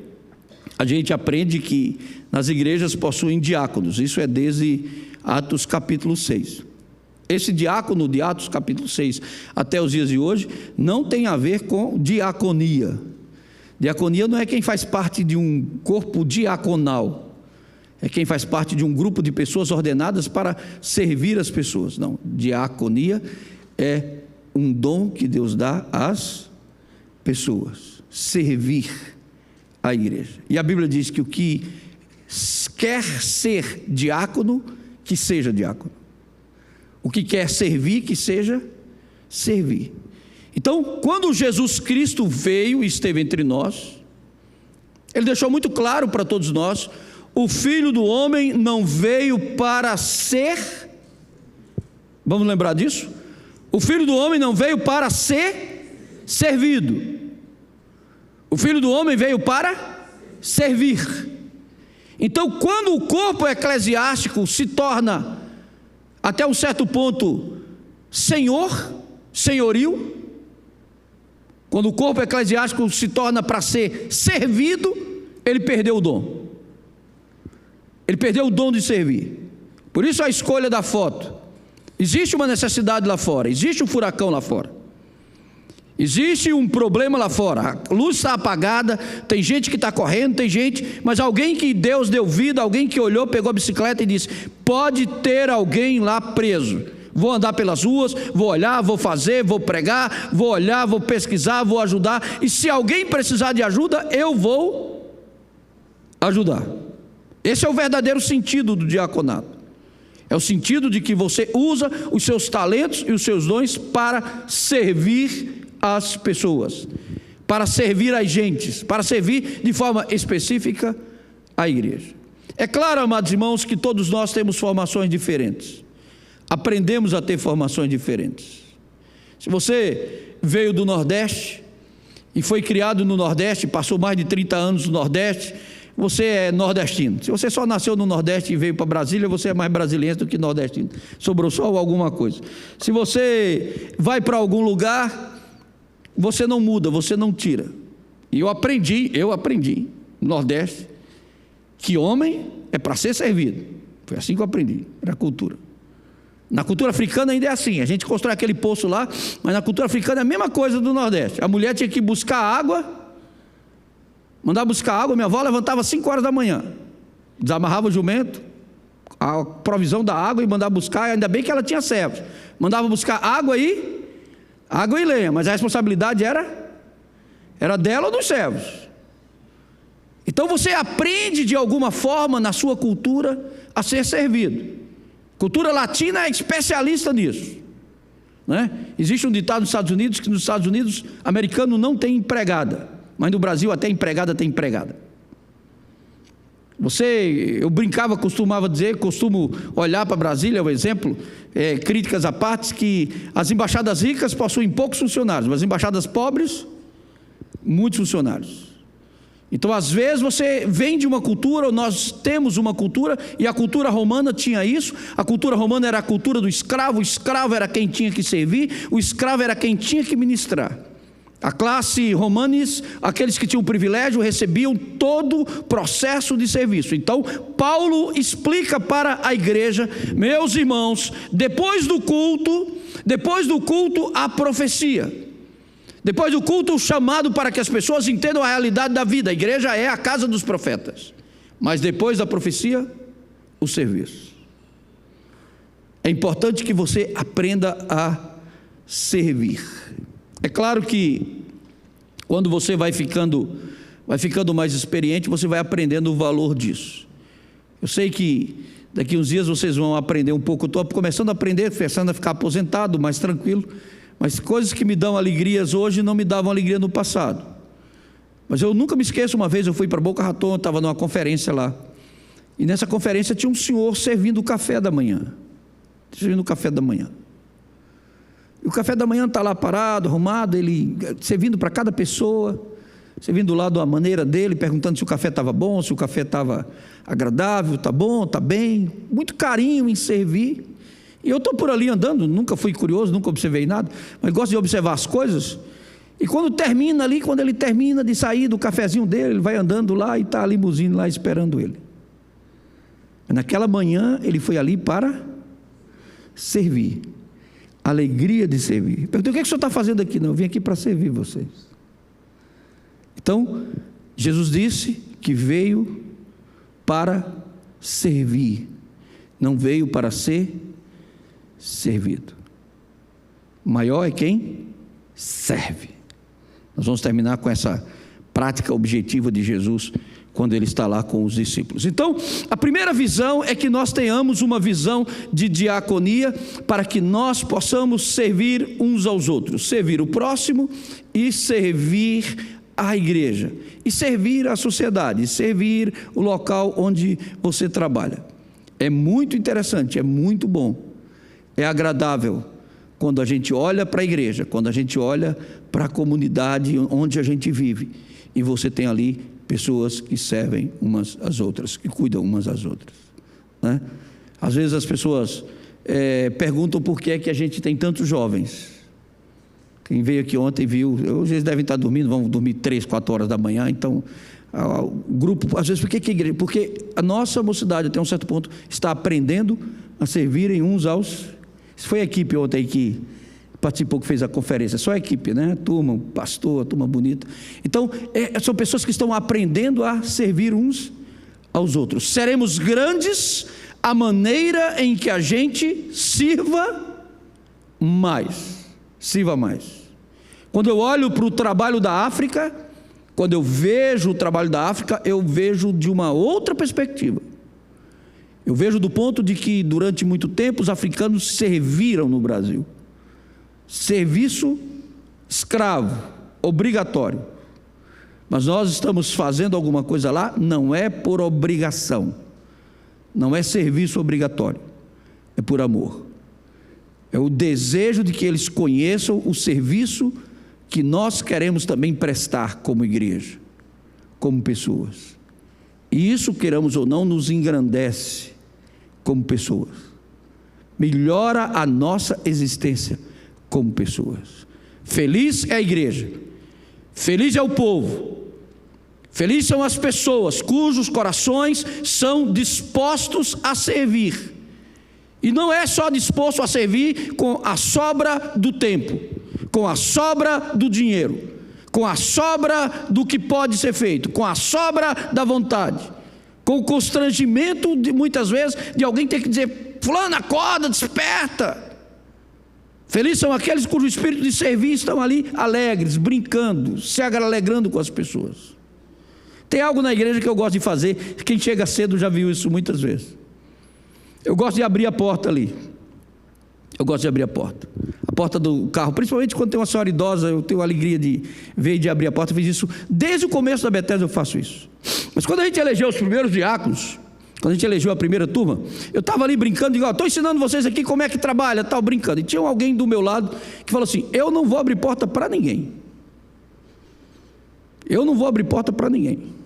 a gente aprende que nas igrejas possuem diáconos. Isso é desde Atos capítulo 6. Esse diácono de Atos capítulo 6 até os dias de hoje não tem a ver com diaconia. Diaconia não é quem faz parte de um corpo diaconal, é quem faz parte de um grupo de pessoas ordenadas para servir as pessoas. Não, diaconia é um dom que Deus dá às pessoas, servir a igreja. E a Bíblia diz que o que quer ser diácono, que seja diácono. O que quer servir, que seja servir. Então, quando Jesus Cristo veio e esteve entre nós, Ele deixou muito claro para todos nós: o Filho do Homem não veio para ser, vamos lembrar disso? O Filho do Homem não veio para ser servido. O Filho do Homem veio para servir. Então, quando o corpo eclesiástico se torna, até um certo ponto, senhorio, quando o corpo eclesiástico se torna para ser servido, ele perdeu o dom. Ele perdeu o dom de servir. Por isso a escolha da foto. Existe uma necessidade lá fora, existe um furacão lá fora, existe um problema lá fora, a luz está apagada, tem gente que está correndo, tem gente, mas alguém que Deus deu vida, alguém que olhou, pegou a bicicleta e disse: pode ter alguém lá preso. Vou andar pelas ruas, vou olhar, vou fazer, vou pregar, vou olhar, vou pesquisar, vou ajudar, e se alguém precisar de ajuda, eu vou ajudar. Esse é o verdadeiro sentido do diaconato. É o sentido de que você usa os seus talentos e os seus dons para servir as pessoas, para servir as gentes, para servir de forma específica a igreja. É claro, amados irmãos, que todos nós temos formações diferentes. Aprendemos a ter formações diferentes. Se você veio do Nordeste e foi criado no Nordeste, passou mais de 30 anos no Nordeste, você é nordestino. Se você só nasceu no Nordeste e veio para Brasília, você é mais brasileiro do que nordestino. Sobrou só alguma coisa. Se você vai para algum lugar, você não muda, você não tira. E eu aprendi no Nordeste, que homem é para ser servido. Foi assim que eu aprendi, era a cultura. Na cultura africana ainda é assim, a gente constrói aquele poço lá, mas na cultura africana é a mesma coisa do Nordeste. A mulher tinha que buscar água, mandar buscar água. Minha avó levantava 5 horas da manhã, desamarrava o jumento, a provisão da água, e mandava buscar. Ainda bem que ela tinha servos, mandava buscar água e lenha, mas a responsabilidade era dela ou dos servos. Então você aprende de alguma forma na sua cultura a ser servido. Cultura latina é especialista nisso, né? Existe um ditado nos Estados Unidos que nos Estados Unidos americano não tem empregada, mas no Brasil até empregada tem empregada. Eu brincava, costumo olhar para Brasília, o exemplo, críticas à parte, que as embaixadas ricas possuem poucos funcionários, mas as embaixadas pobres, muitos funcionários. Então, às vezes, você vem de uma cultura, ou nós temos uma cultura, e a cultura romana tinha isso. A cultura romana era a cultura do escravo. O escravo era quem tinha que servir, o escravo era quem tinha que ministrar. A classe romanis, aqueles que tinham o privilégio, recebiam todo o processo de serviço. Então, Paulo explica para a igreja: meus irmãos, depois do culto, a profecia. Depois do culto, o chamado para que as pessoas entendam a realidade da vida. A igreja é a casa dos profetas. Mas depois da profecia, o serviço. É importante que você aprenda a servir. É claro que quando você vai ficando mais experiente, você vai aprendendo o valor disso. Eu sei que Daqui uns dias vocês vão aprender um pouco. Eu estou começando a aprender, começando a ficar aposentado, mais tranquilo. Mas coisas que me dão alegrias hoje não me davam alegria no passado. Mas eu nunca me esqueço, uma vez eu fui para Boca Raton, estava numa conferência lá. E nessa conferência tinha um senhor servindo o café da manhã. Servindo o café da manhã. E o café da manhã está lá parado, arrumado, ele servindo para cada pessoa, servindo lá da maneira dele, perguntando se o café estava bom, se o café estava agradável, está bom, está bem. Muito carinho em servir. E eu estou por ali andando, nunca fui curioso, nunca observei nada, mas gosto de observar as coisas. E quando termina ali, quando ele termina de sair do cafezinho dele, ele vai andando lá e está a limusine lá esperando ele. Naquela manhã ele foi ali para servir. Alegria de servir. Perguntei: o que é que o senhor está fazendo aqui? Não, eu vim aqui para servir vocês. Então, Jesus disse que veio para servir, não veio para ser servido. Maior é quem serve. Nós vamos terminar com essa prática objetiva de Jesus quando ele está lá com os discípulos. Então, a primeira visão é que nós tenhamos uma visão de diaconia para que nós possamos servir uns aos outros, servir o próximo e servir a igreja, e servir a sociedade, servir o local onde você trabalha. É muito interessante, é muito bom, é agradável quando a gente olha para a igreja, quando a gente olha para a comunidade onde a gente vive, e você tem ali pessoas que servem umas às outras, que cuidam umas às outras, né? Às vezes as pessoas perguntam por que é que a gente tem tantos jovens. Quem veio aqui ontem viu, hoje eles devem estar dormindo, vão dormir 3, 4 horas da manhã, então o grupo, às vezes, por que a igreja? Porque a nossa mocidade, até um certo ponto, está aprendendo a servirem uns aos... Isso foi a equipe ontem que participou, que fez a conferência, só a equipe, né? Turma, pastor, turma bonita. Então, são pessoas que estão aprendendo a servir uns aos outros. Seremos grandes à maneira em que a gente sirva mais. Sirva mais. Quando eu olho para o trabalho da África, quando eu vejo o trabalho da África, eu vejo de uma outra perspectiva. Eu vejo do ponto de que durante muito tempo os africanos serviram no Brasil. Serviço escravo, obrigatório. Mas nós estamos fazendo alguma coisa lá, não é por obrigação, não é serviço obrigatório, é por amor. É o desejo de que eles conheçam o serviço que nós queremos também prestar como igreja, como pessoas. E isso, queiramos ou não, nos engrandece como pessoas. Melhora a nossa existência como pessoas. Feliz é a igreja, feliz é o povo, felizes são as pessoas cujos corações são dispostos a servir. E não é só disposto a servir com a sobra do tempo, com a sobra do dinheiro, com a sobra do que pode ser feito, com a sobra da vontade, com o constrangimento de, muitas vezes, de alguém ter que dizer: fulano, acorda, desperta. Felizes são aqueles cujo espírito de servir estão ali alegres, brincando, se alegrando com as pessoas. Tem algo na igreja que eu gosto de fazer, quem chega cedo já viu isso muitas vezes. Eu gosto de abrir a porta ali. Eu gosto de abrir a porta do carro, principalmente quando tem uma senhora idosa. Eu tenho a alegria de ver e de abrir a porta. Eu fiz isso desde o começo da Bethesda, eu faço isso. Mas quando a gente elegeu os primeiros diáconos, quando a gente elegeu a primeira turma, eu estava ali brincando, digo: estou ensinando vocês aqui como é que trabalha, tal, brincando. E tinha alguém do meu lado que falou assim: eu não vou abrir porta para ninguém. Eu não vou abrir porta para ninguém.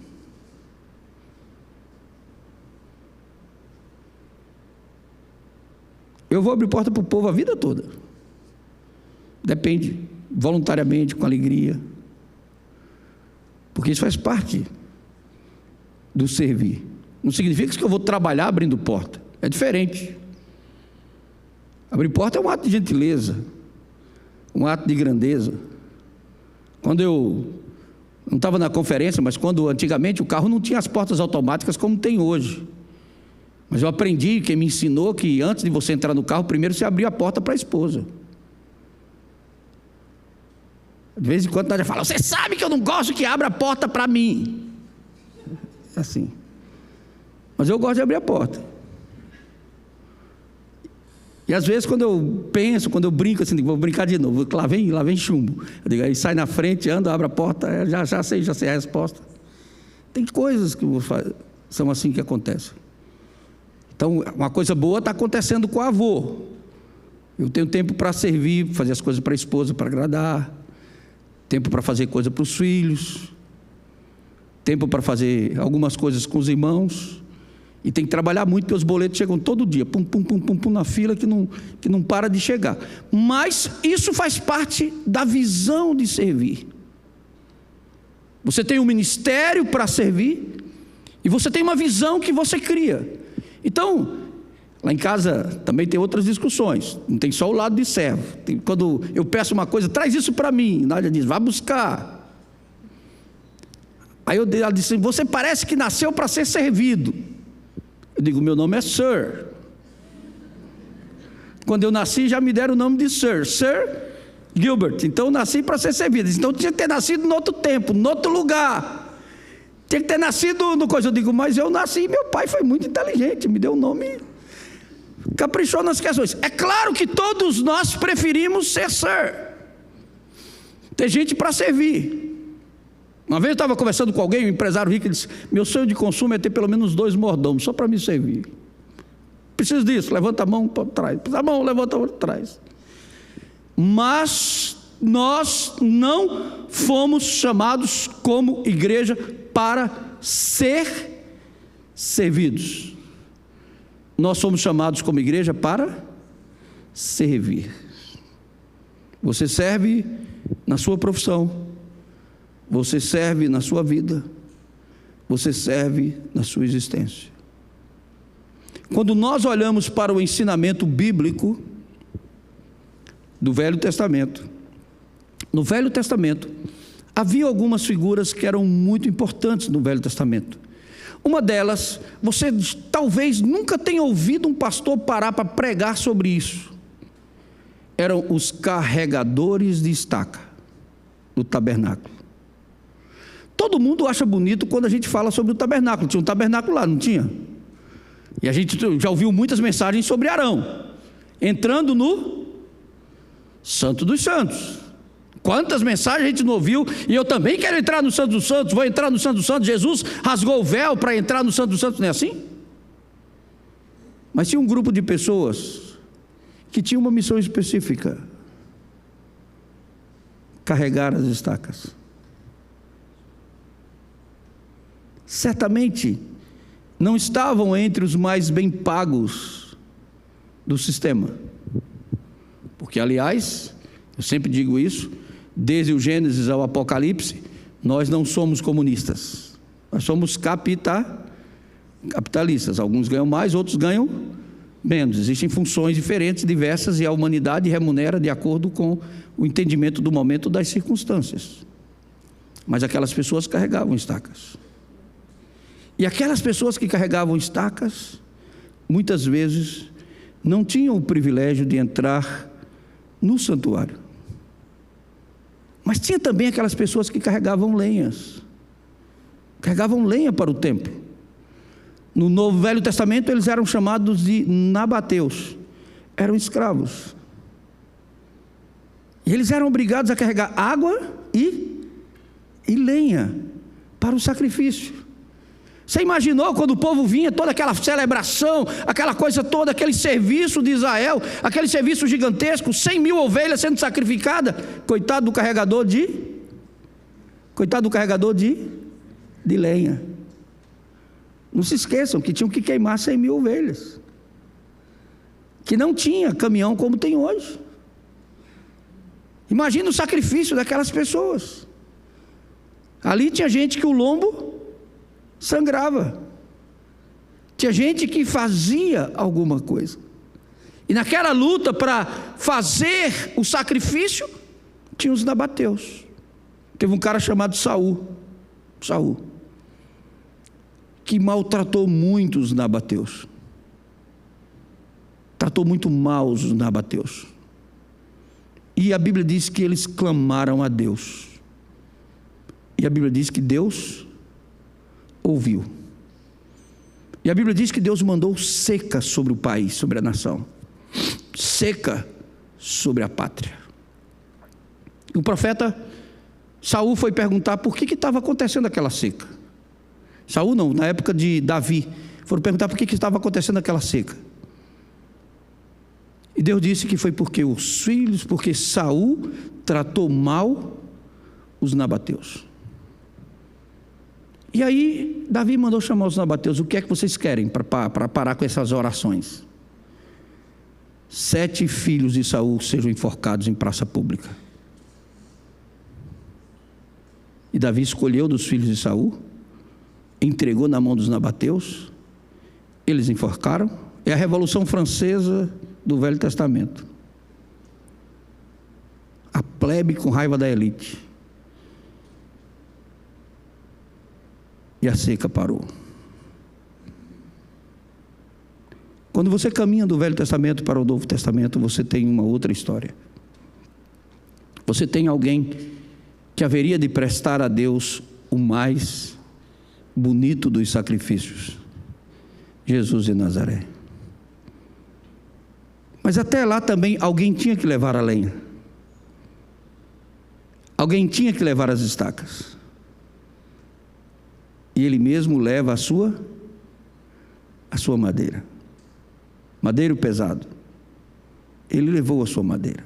Eu vou abrir porta para o povo a vida toda. Depende, voluntariamente, com alegria. Porque isso faz parte do servir. Não significa que eu vou trabalhar abrindo porta. É diferente. Abrir porta é um ato de gentileza, um ato de grandeza. Quando eu não estava na conferência, mas quando antigamente o carro não tinha as portas automáticas como tem hoje. Mas eu aprendi, quem me ensinou, que antes de você entrar no carro, primeiro você abria a porta para a esposa. De vez em quando ela já fala: você sabe que eu não gosto que abra a porta para mim. É assim. Mas eu gosto de abrir a porta. E às vezes quando eu penso, quando eu brinco assim, digo, vou brincar de novo, lá vem chumbo. Eu digo, aí sai na frente, anda, abre a porta, já sei a resposta. Tem coisas que são assim que acontecem. Então, uma coisa boa está acontecendo com o avô. Eu tenho tempo para servir, fazer as coisas para a esposa, para agradar. Tempo para fazer coisa para os filhos. Tempo para fazer algumas coisas com os irmãos. E tem que trabalhar muito, porque os boletos chegam todo dia, pum, na fila que não para de chegar. Mas isso faz parte da visão de servir. Você tem um ministério para servir, e você tem uma visão que você cria. Então, lá em casa também tem outras discussões, não tem só o lado de servo. Quando eu peço uma coisa, traz isso para mim, Nádia diz, vá buscar. Aí ela disse, você parece que nasceu para ser servido. Eu digo, meu nome é Sir. Quando eu nasci já me deram o nome de Sir Gilbert. Então eu nasci para ser servido. Então tinha que ter nascido em outro tempo, em outro lugar. Tinha que ter nascido no coisa. Eu digo, mas eu nasci e meu pai foi muito inteligente, me deu um nome, caprichou nas questões. É claro que todos nós preferimos ser Sir. Tem gente para servir. Uma vez eu estava conversando com alguém, um empresário rico, ele disse, meu sonho de consumo é ter pelo menos 2 mordomos, só para me servir. Preciso disso, levanta a mão para trás. Levanta a mão para trás. Mas nós não fomos chamados como igreja para ser servidos. Nós somos chamados como igreja para servir. Você serve na sua profissão. Você serve na sua vida, você serve na sua existência. Quando nós olhamos para o ensinamento bíblico do Velho Testamento, no Velho Testamento, havia algumas figuras que eram muito importantes no Velho Testamento. Uma delas, você talvez nunca tenha ouvido um pastor parar para pregar sobre isso. Eram os carregadores de estaca do tabernáculo. Todo mundo acha bonito quando a gente fala sobre o tabernáculo. Tinha um tabernáculo lá, não tinha? E a gente já ouviu muitas mensagens sobre Arão, entrando no Santo dos Santos. Quantas mensagens a gente não ouviu? E eu também quero entrar no Santo dos Santos, vou entrar no Santo dos Santos. Jesus rasgou o véu para entrar no Santo dos Santos, não é assim? Mas tinha um grupo de pessoas que tinha uma missão específica: carregar as estacas. Certamente não estavam entre os mais bem pagos do sistema, porque, aliás, eu sempre digo isso, desde o Gênesis ao Apocalipse, nós não somos comunistas, nós somos capitalistas. Alguns ganham mais, outros ganham menos. Existem funções diferentes, diversas, e a humanidade remunera de acordo com o entendimento do momento, das circunstâncias. Mas aquelas pessoas carregavam estacas. E aquelas pessoas que carregavam estacas, muitas vezes, não tinham o privilégio de entrar no santuário. Mas tinha também aquelas pessoas que carregavam lenhas. Carregavam lenha para o templo. No Novo Velho Testamento, eles eram chamados de nabateus. Eram escravos. E eles eram obrigados a carregar água e lenha para o sacrifício. Você imaginou quando o povo vinha, toda aquela celebração, aquela coisa toda, aquele serviço de Israel, aquele serviço gigantesco, 100.000 ovelhas sendo sacrificadas? Coitado do carregador de lenha. Não se esqueçam que tinham que queimar 100.000 ovelhas, que não tinha caminhão como tem hoje. Imagina o sacrifício daquelas pessoas. Ali tinha gente que o lombo sangrava. Tinha gente que fazia alguma coisa. E naquela luta para fazer o sacrifício, tinha os nabateus. Teve um cara chamado Saul, que maltratou muito os nabateus. Tratou muito mal os nabateus. E a Bíblia diz que eles clamaram a Deus. E a Bíblia diz que Deus ouviu. E a Bíblia diz que Deus mandou seca sobre o país, sobre a nação. seca sobre a pátria. O profeta Saul foi perguntar por que estava acontecendo aquela seca. Saul não, na época de Davi, foram perguntar por que estava acontecendo aquela seca. E Deus disse que foi porque Saul tratou mal os nabateus. E aí Davi mandou chamar os nabateus. O que é que vocês querem para parar com essas orações? 7 filhos de Saul sejam enforcados em praça pública. E Davi escolheu dos filhos de Saul, entregou na mão dos nabateus, eles enforcaram. É a Revolução Francesa do Velho Testamento. A plebe com raiva da elite. E a seca parou. Quando você caminha do Velho Testamento para o Novo Testamento, você tem uma outra história. Você tem alguém que haveria de prestar a Deus o mais bonito dos sacrifícios: Jesus de Nazaré. Mas até lá também alguém tinha que levar a lenha. Alguém tinha que levar as estacas. E ele mesmo leva a sua madeira. Madeiro pesado. Ele levou a sua madeira.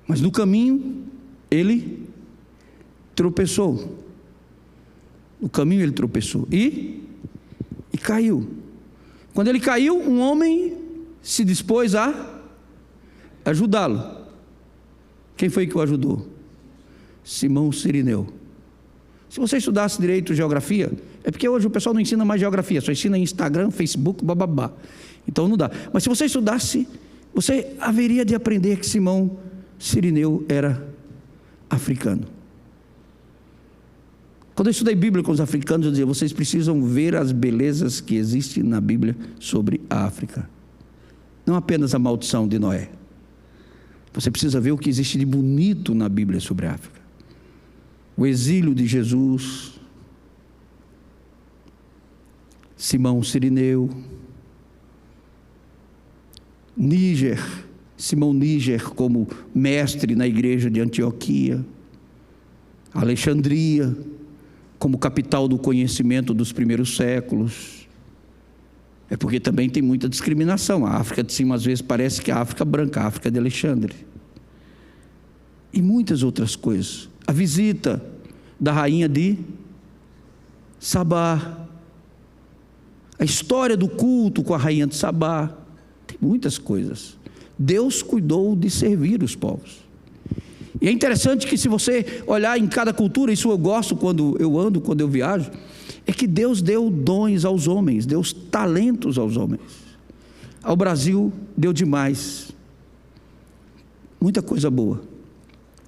Mas no caminho, ele tropeçou. No caminho ele tropeçou. E caiu. Quando ele caiu, um homem se dispôs a ajudá-lo. Quem foi que o ajudou? Simão Cirineu. Se você estudasse direito geografia, é porque hoje o pessoal não ensina mais geografia, só ensina em Instagram, Facebook, bababá. Então não dá. Mas se você estudasse, você haveria de aprender que Simão Cirineu era africano. Quando eu estudei Bíblia com os africanos, eu dizia: vocês precisam ver as belezas que existem na Bíblia sobre a África. Não apenas a maldição de Noé. Você precisa ver o que existe de bonito na Bíblia sobre a África. O exílio de Jesus, Simão Cirineu, Níger, Simão Níger como mestre na igreja de Antioquia, Alexandria como capital do conhecimento dos primeiros séculos. É porque também tem muita discriminação. A África de cima às vezes parece que é a África branca, a África de Alexandre. E muitas outras coisas. A visita da rainha de Sabá, a história do culto com a rainha de Sabá, tem muitas coisas. Deus cuidou de servir os povos. E é interessante que, se você olhar em cada cultura, isso eu gosto quando eu ando, quando eu viajo, é que Deus deu dons aos homens, deu talentos aos homens. Ao Brasil deu demais, muita coisa boa.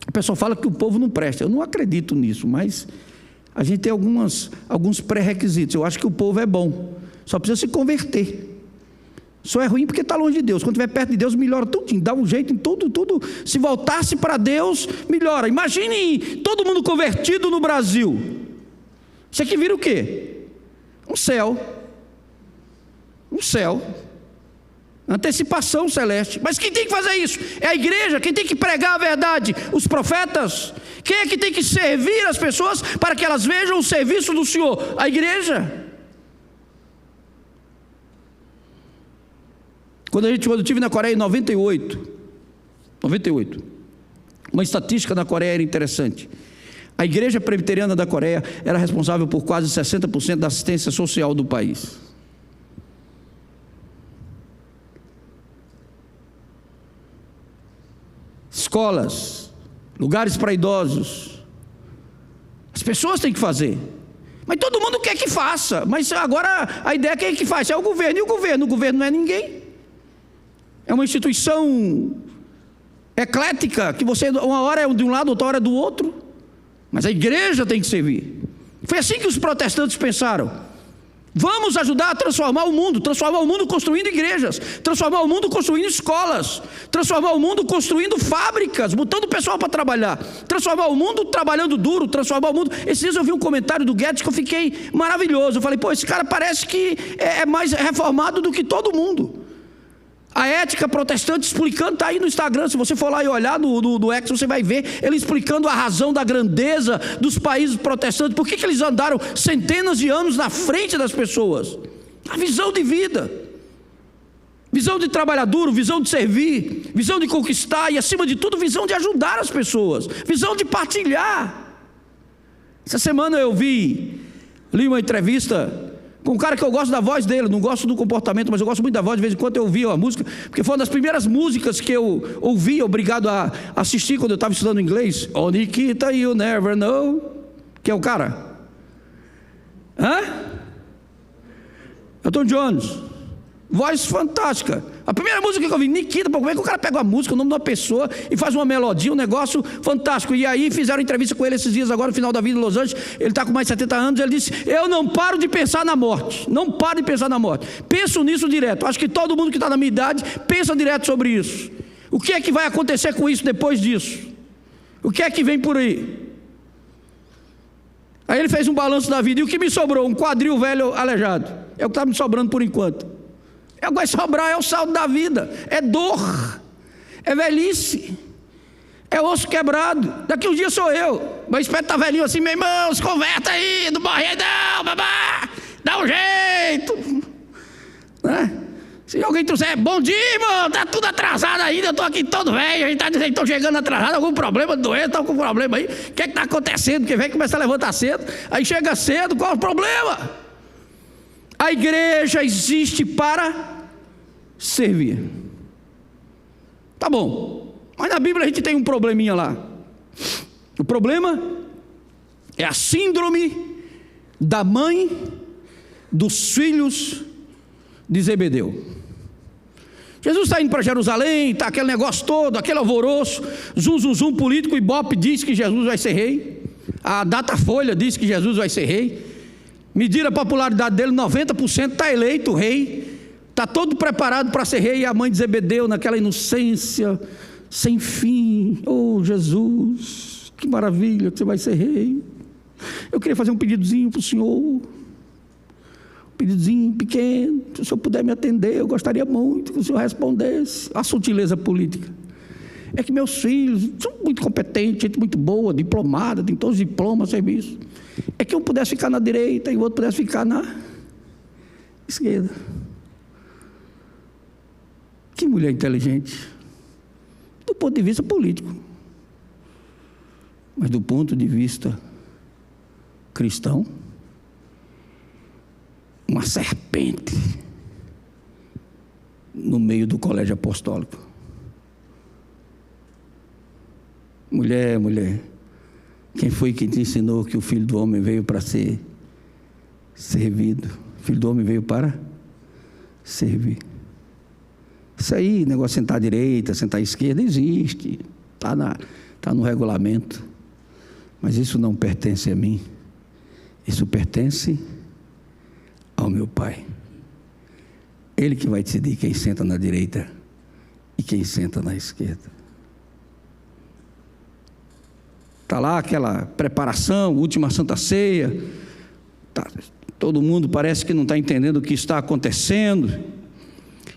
O pessoal fala que o povo não presta. Eu não acredito nisso, mas a gente tem alguns pré-requisitos. Eu acho que o povo é bom, só precisa se converter. Só é ruim porque está longe de Deus. Quando estiver perto de Deus, melhora tudinho, dá um jeito em tudo. Se voltasse para Deus, melhora. Imagine todo mundo convertido no Brasil. Isso aqui vira o quê? Um céu. Um céu. Antecipação celeste. Mas quem tem que fazer isso? É a igreja. Quem tem que pregar a verdade? Os profetas. Quem é que tem que servir as pessoas para que elas vejam o serviço do Senhor? A igreja. Quando eu estive na Coreia em 98, uma estatística na Coreia era interessante. A igreja presbiteriana da Coreia era responsável por quase 60% da assistência social do país. Escolas, lugares para idosos. As pessoas têm que fazer. Mas todo mundo quer que faça. Mas agora a ideia é quem é que faz? É o governo. E o governo? O governo não é ninguém. É uma instituição eclética, que você uma hora é de um lado, outra hora é do outro. Mas a igreja tem que servir. Foi assim que os protestantes pensaram. Vamos ajudar a transformar o mundo construindo igrejas, transformar o mundo construindo escolas, transformar o mundo construindo fábricas, botando o pessoal para trabalhar, transformar o mundo trabalhando duro, transformar o mundo. Esses dias eu vi um comentário do Guedes que eu fiquei maravilhoso. Eu falei: pô, esse cara parece que é mais reformado do que todo mundo. A ética protestante explicando, está aí no Instagram, se você for lá e olhar do X, você vai ver ele explicando a razão da grandeza dos países protestantes, por que eles andaram centenas de anos na frente das pessoas. A visão de vida, visão de trabalhar duro, visão de servir, visão de conquistar e, acima de tudo, visão de ajudar as pessoas, visão de partilhar. Essa semana eu li uma entrevista com um cara que eu gosto da voz dele, não gosto do comportamento, mas eu gosto muito da voz. De vez em quando eu ouvi a música, porque foi uma das primeiras músicas que eu ouvi, obrigado a assistir quando eu estava estudando inglês. Oh, Nikita, you never know. Que é o cara? Elton John. Voz fantástica. A primeira música que eu vi, Nikita, como é que o cara pega uma música, o nome de uma pessoa e faz uma melodia, um negócio fantástico. E aí fizeram entrevista com ele esses dias agora, no final da vida em Los Angeles. Ele está com mais de 70 anos. Ele disse: eu não paro de pensar na morte. Não paro de pensar na morte. Penso nisso direto. Acho que todo mundo que está na minha idade pensa direto sobre isso. O que é que vai acontecer com isso depois disso? O que é que vem por aí? Aí ele fez um balanço da vida. E o que me sobrou? Um quadril velho aleijado. É o que está me sobrando por enquanto. É o que vai sobrar, é o saldo da vida, é dor, é velhice, é osso quebrado. Daqui um dia sou eu, mas espero estar velhinho assim: meu irmão, se converta aí, não morre não, babá, dá um jeito, né? Se alguém trouxer: bom dia, irmão, tá tudo atrasado ainda, eu estou aqui todo velho, a gente está dizendo que estou chegando atrasado, algum problema, doente, está com problema aí, o que é que está acontecendo? Porque vem começa a levantar cedo, aí chega cedo, qual é o problema? A igreja existe para servir. Tá bom, mas na Bíblia a gente tem um probleminha lá. O problema é a síndrome da mãe dos filhos de Zebedeu. Jesus está indo para Jerusalém, está aquele negócio todo, aquele alvoroço, zum político, Ibope diz que Jesus vai ser rei, a Datafolha diz que Jesus vai ser rei. Mediram a popularidade dele, 90%, está eleito rei, está todo preparado para ser rei. E a mãe de Zebedeu, naquela inocência sem fim: oh Jesus, que maravilha que você vai ser rei. Eu queria fazer um pedidozinho para o senhor, um pedidozinho pequeno, se o senhor puder me atender, eu gostaria muito que o senhor respondesse. A sutileza política é que meus filhos são muito competentes, gente muito boa, diplomada, tem todos os diplomas, serviço. É que um pudesse ficar na direita e o outro pudesse ficar na esquerda. Que mulher inteligente, do ponto de vista político, mas do ponto de vista cristão, uma serpente no meio do colégio apostólico. Mulher, quem foi que te ensinou que o Filho do Homem veio para ser servido? O Filho do Homem veio para servir. Isso aí, negócio de sentar à direita, sentar à esquerda, existe, está no regulamento, mas isso não pertence a mim, isso pertence ao meu Pai. Ele que vai decidir quem senta na direita e quem senta na esquerda. Está lá aquela preparação, última Santa Ceia, todo mundo parece que não está entendendo o que está acontecendo,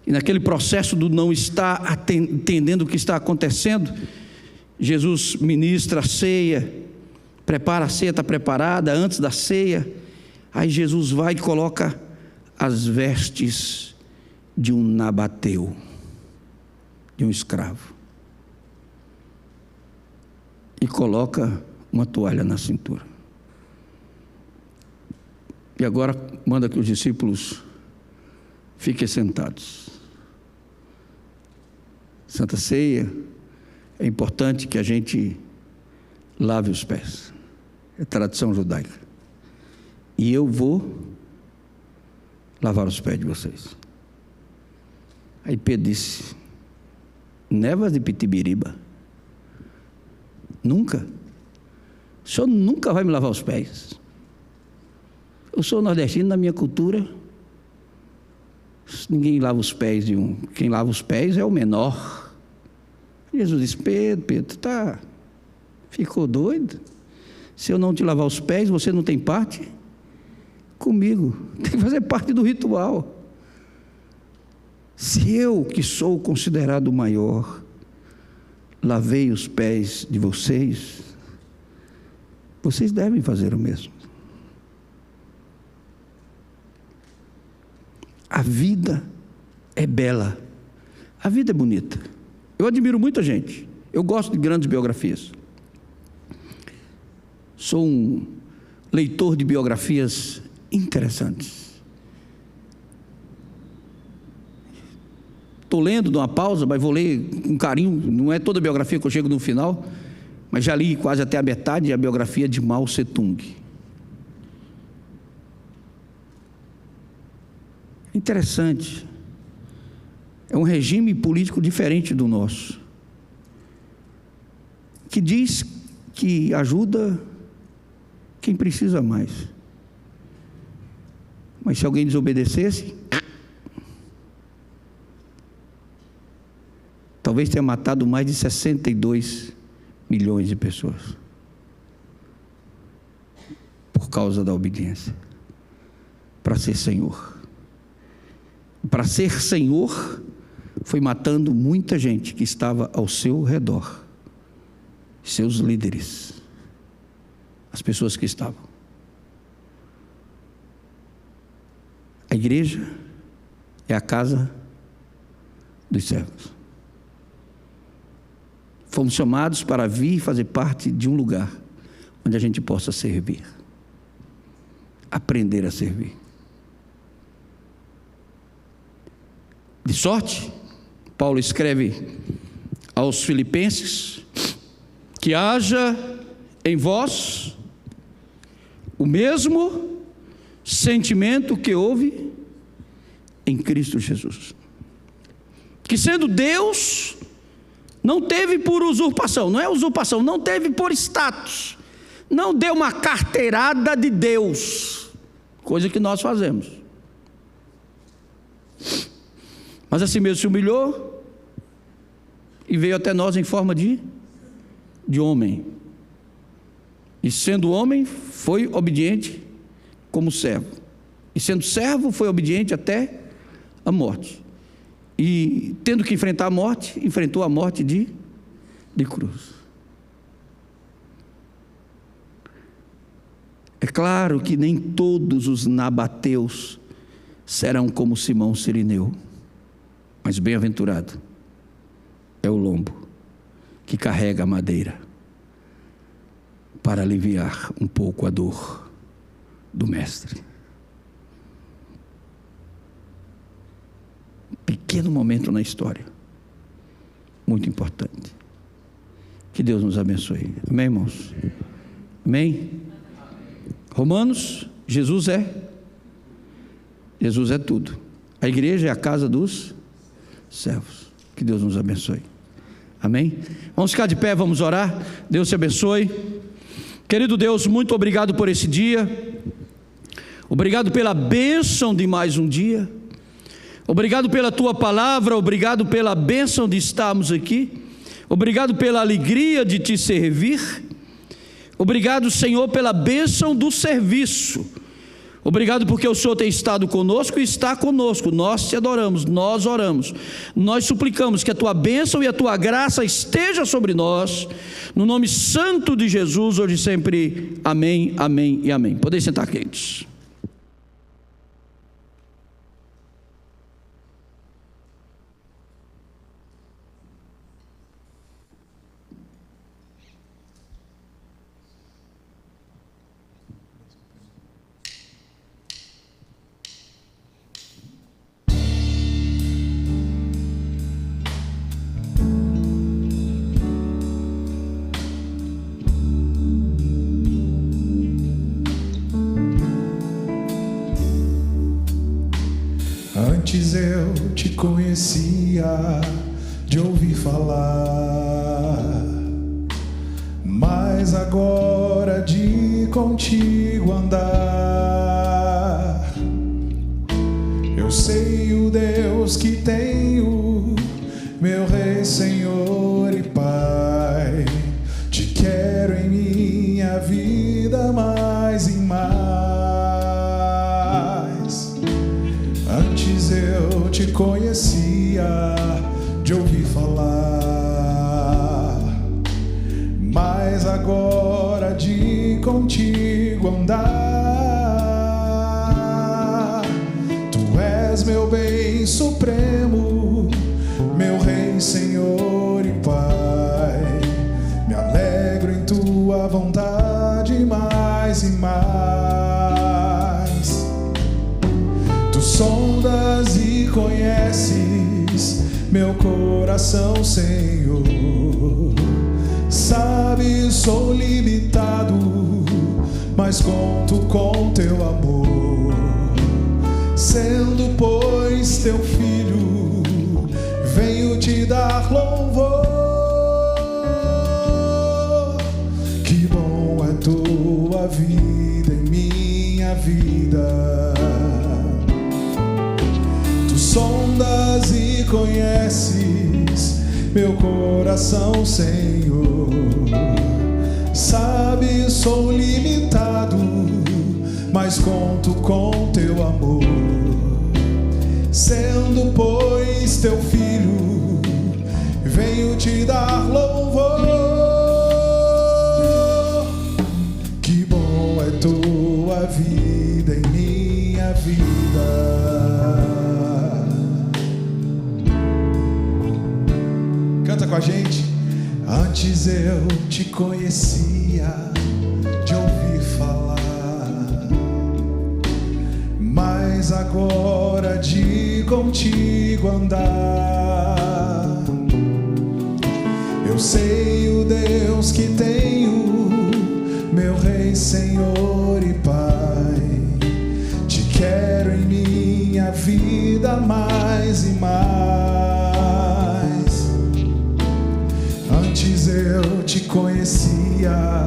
e naquele processo do não estar entendendo o que está acontecendo, Jesus ministra a ceia, prepara a ceia, está preparada antes da ceia, aí Jesus vai e coloca as vestes de um nabateu, de um escravo, e coloca uma toalha na cintura. E agora manda que os discípulos fiquem sentados. Santa Ceia, é importante que a gente lave os pés. É tradição judaica. E eu vou lavar os pés de vocês. Aí Pedro disse: Nevas de Pitibiriba, nunca? O senhor nunca vai me lavar os pés? Eu sou nordestino, na minha cultura ninguém lava os pés de um. Quem lava os pés é o menor. Jesus disse: Pedro, ficou doido? Se eu não te lavar os pés, você não tem parte comigo. Tem que fazer parte do ritual. Se eu, que sou considerado o maior, lavei os pés de vocês, vocês devem fazer o mesmo. A vida é bela, a vida é bonita. Eu admiro muita gente, eu gosto de grandes biografias. Sou um leitor de biografias interessantes. Estou lendo, dou uma pausa, mas vou ler com carinho. Não é toda a biografia que eu chego no final, mas já li quase até a metade a biografia de Mao Tse-tung. Interessante. É um regime político diferente do nosso, que diz que ajuda quem precisa mais. Mas se alguém desobedecesse, talvez tenha matado mais de 62 milhões de pessoas por causa da obediência. Para ser Senhor. Para ser Senhor, foi matando muita gente que estava ao seu redor, seus líderes, as pessoas que estavam. A igreja é a casa dos servos. Fomos chamados para vir e fazer parte de um lugar onde a gente possa servir, aprender a servir. De sorte, Paulo escreve aos Filipenses que haja em vós o mesmo sentimento que houve em Cristo Jesus, que sendo Deus, não teve por usurpação, não é usurpação, não teve por status, não deu uma carteirada de Deus, coisa que nós fazemos, mas assim mesmo se humilhou e veio até nós em forma de homem, e sendo homem foi obediente como servo, e sendo servo foi obediente até a morte, e tendo que enfrentar a morte, enfrentou a morte de cruz. É claro que nem todos os nabateus serão como Simão Cirineu, mas bem-aventurado é o lombo que carrega a madeira para aliviar um pouco a dor do mestre. Pequeno momento na história, muito importante. Que Deus nos abençoe. Amém, irmãos? Amém? Romanos, Jesus é tudo. A igreja é a casa dos servos. Que Deus nos abençoe. Amém? Vamos ficar de pé, vamos orar. Deus te abençoe. Querido Deus, muito obrigado por esse dia. Obrigado pela bênção de mais um dia. Obrigado pela tua palavra, obrigado pela bênção de estarmos aqui, obrigado pela alegria de te servir, obrigado, Senhor, pela bênção do serviço, obrigado porque o Senhor tem estado conosco e está conosco. Nós te adoramos, nós oramos, nós suplicamos que a tua bênção e a tua graça esteja sobre nós, no nome santo de Jesus, hoje e sempre. Amém, amém e amém. Podem sentar, queridos. Antes eu te conhecia de ouvir falar, mas agora de contigo andar, eu sei o Deus que tenho, meu Rei, Senhor e Pai. Te quero em minha vida mais e mais. Antes eu te conhecia és meu bem supremo, meu Rei, Senhor e Pai. Me alegro em tua vontade mais e mais. Tu sondas e conheces meu coração, Senhor. Sabes, sou limitado, mas conto com teu amor. Sendo, pois, teu filho, venho te dar louvor. Que bom é tua vida em minha vida. Tu sondas e conheces meu coração, Senhor. Sabes, sou limitado, mas conto com teu amor. Sendo, pois, teu filho, venho te dar louvor. Que bom é tua vida em minha vida. Canta com a gente. Antes eu te conhecia de ouvir falar, mas agora de contigo andar. Eu sei o Deus que tenho, meu Rei, Senhor e Pai. Te quero em minha vida mais e mais. Antes eu te conhecia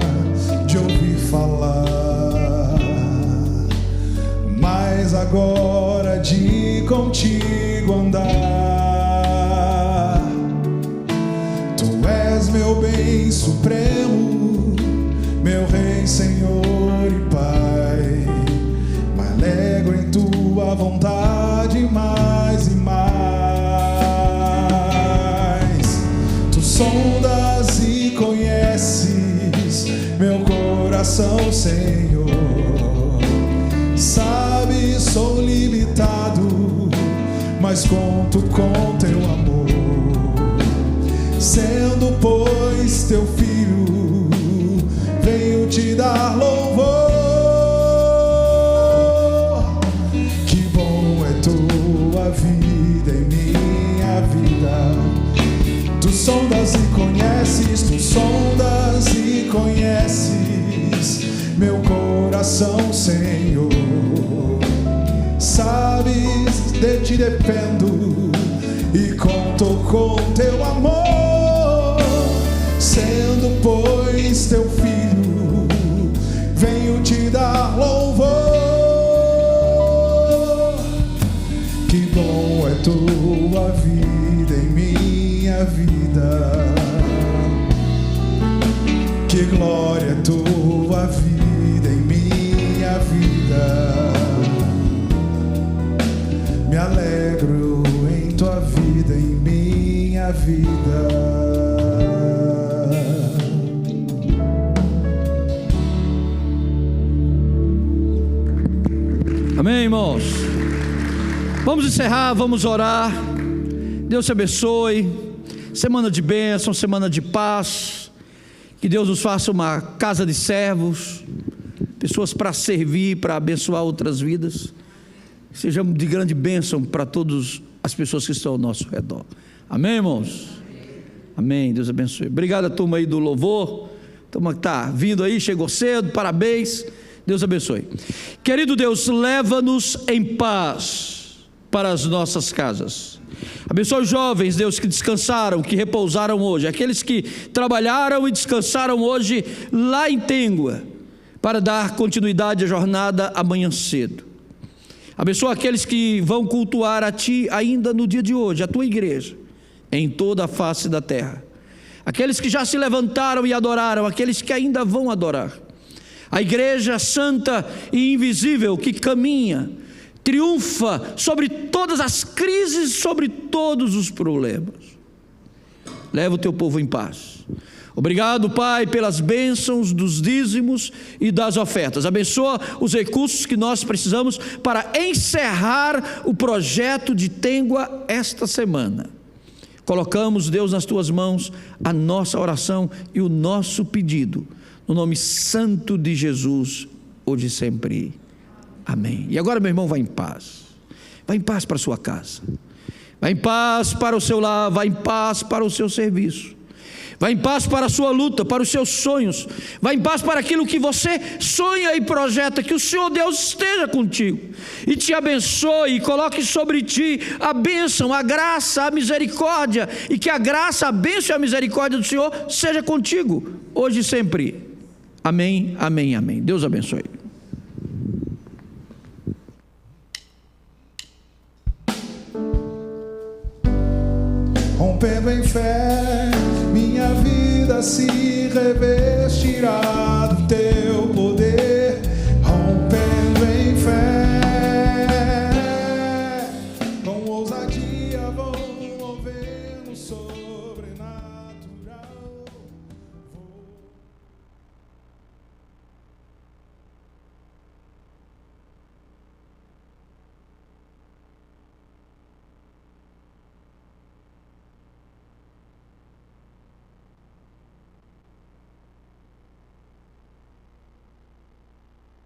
de ouvir falar, mas agora de contigo andar. Tu és meu bem supremo, meu Rei, Senhor e Pai. Me alegro em tua vontade mais e mais. Tu sondas e conheces meu coração, Senhor. Sabes, sou limitado, mas conto com teu amor. Sendo, pois, teu filho, venho te dar louvor. Que bom é tua vida em minha vida. Tu sondas e conheces, tu sondas e conheces meu coração, Senhor. Sabes, de ti dependo e conto com teu amor. Sendo, pois, teu filho, venho te dar louvor. Que bom é tua vida em minha vida. Que glória é tua vida em minha vida. Me alegro em tua vida, em minha vida. Amém, irmãos? Vamos encerrar, vamos orar. Deus te abençoe. Semana de bênção, semana de paz. Que Deus nos faça uma casa de servos, pessoas para servir, para abençoar outras vidas. Sejamos de grande bênção para todas as pessoas que estão ao nosso redor. Amém, irmãos? Amém. Deus abençoe. Obrigado a turma aí do louvor. Turma que está vindo aí, chegou cedo, parabéns. Deus abençoe. Querido Deus, leva-nos em paz para as nossas casas. Abençoe os jovens, Deus, que descansaram, que repousaram hoje, aqueles que trabalharam e descansaram hoje lá em Têngua, para dar continuidade à jornada amanhã cedo. Abençoa aqueles que vão cultuar a Ti ainda no dia de hoje, a Tua igreja, em toda a face da terra. Aqueles que já se levantaram e adoraram, aqueles que ainda vão adorar. A igreja santa e invisível que caminha, triunfa sobre todas as crises, sobre todos os problemas. Leva o Teu povo em paz. Obrigado, Pai, pelas bênçãos dos dízimos e das ofertas. Abençoa os recursos que nós precisamos para encerrar o projeto de Têngua esta semana. Colocamos, Deus, nas tuas mãos a nossa oração e o nosso pedido, no nome santo de Jesus, hoje e sempre. Amém. E agora, meu irmão, vá em paz. Vá em paz para a sua casa. Vá em paz para o seu lar. Vá em paz para o seu serviço. Vá em paz para a sua luta, para os seus sonhos. Vá em paz para aquilo que você sonha e projeta. Que o Senhor Deus esteja contigo e te abençoe e coloque sobre ti a bênção, a graça, a misericórdia. E que a graça, a bênção e a misericórdia do Senhor seja contigo, hoje e sempre. Amém, amém, amém. Deus abençoe. Rompendo em fé, minha vida se revestirá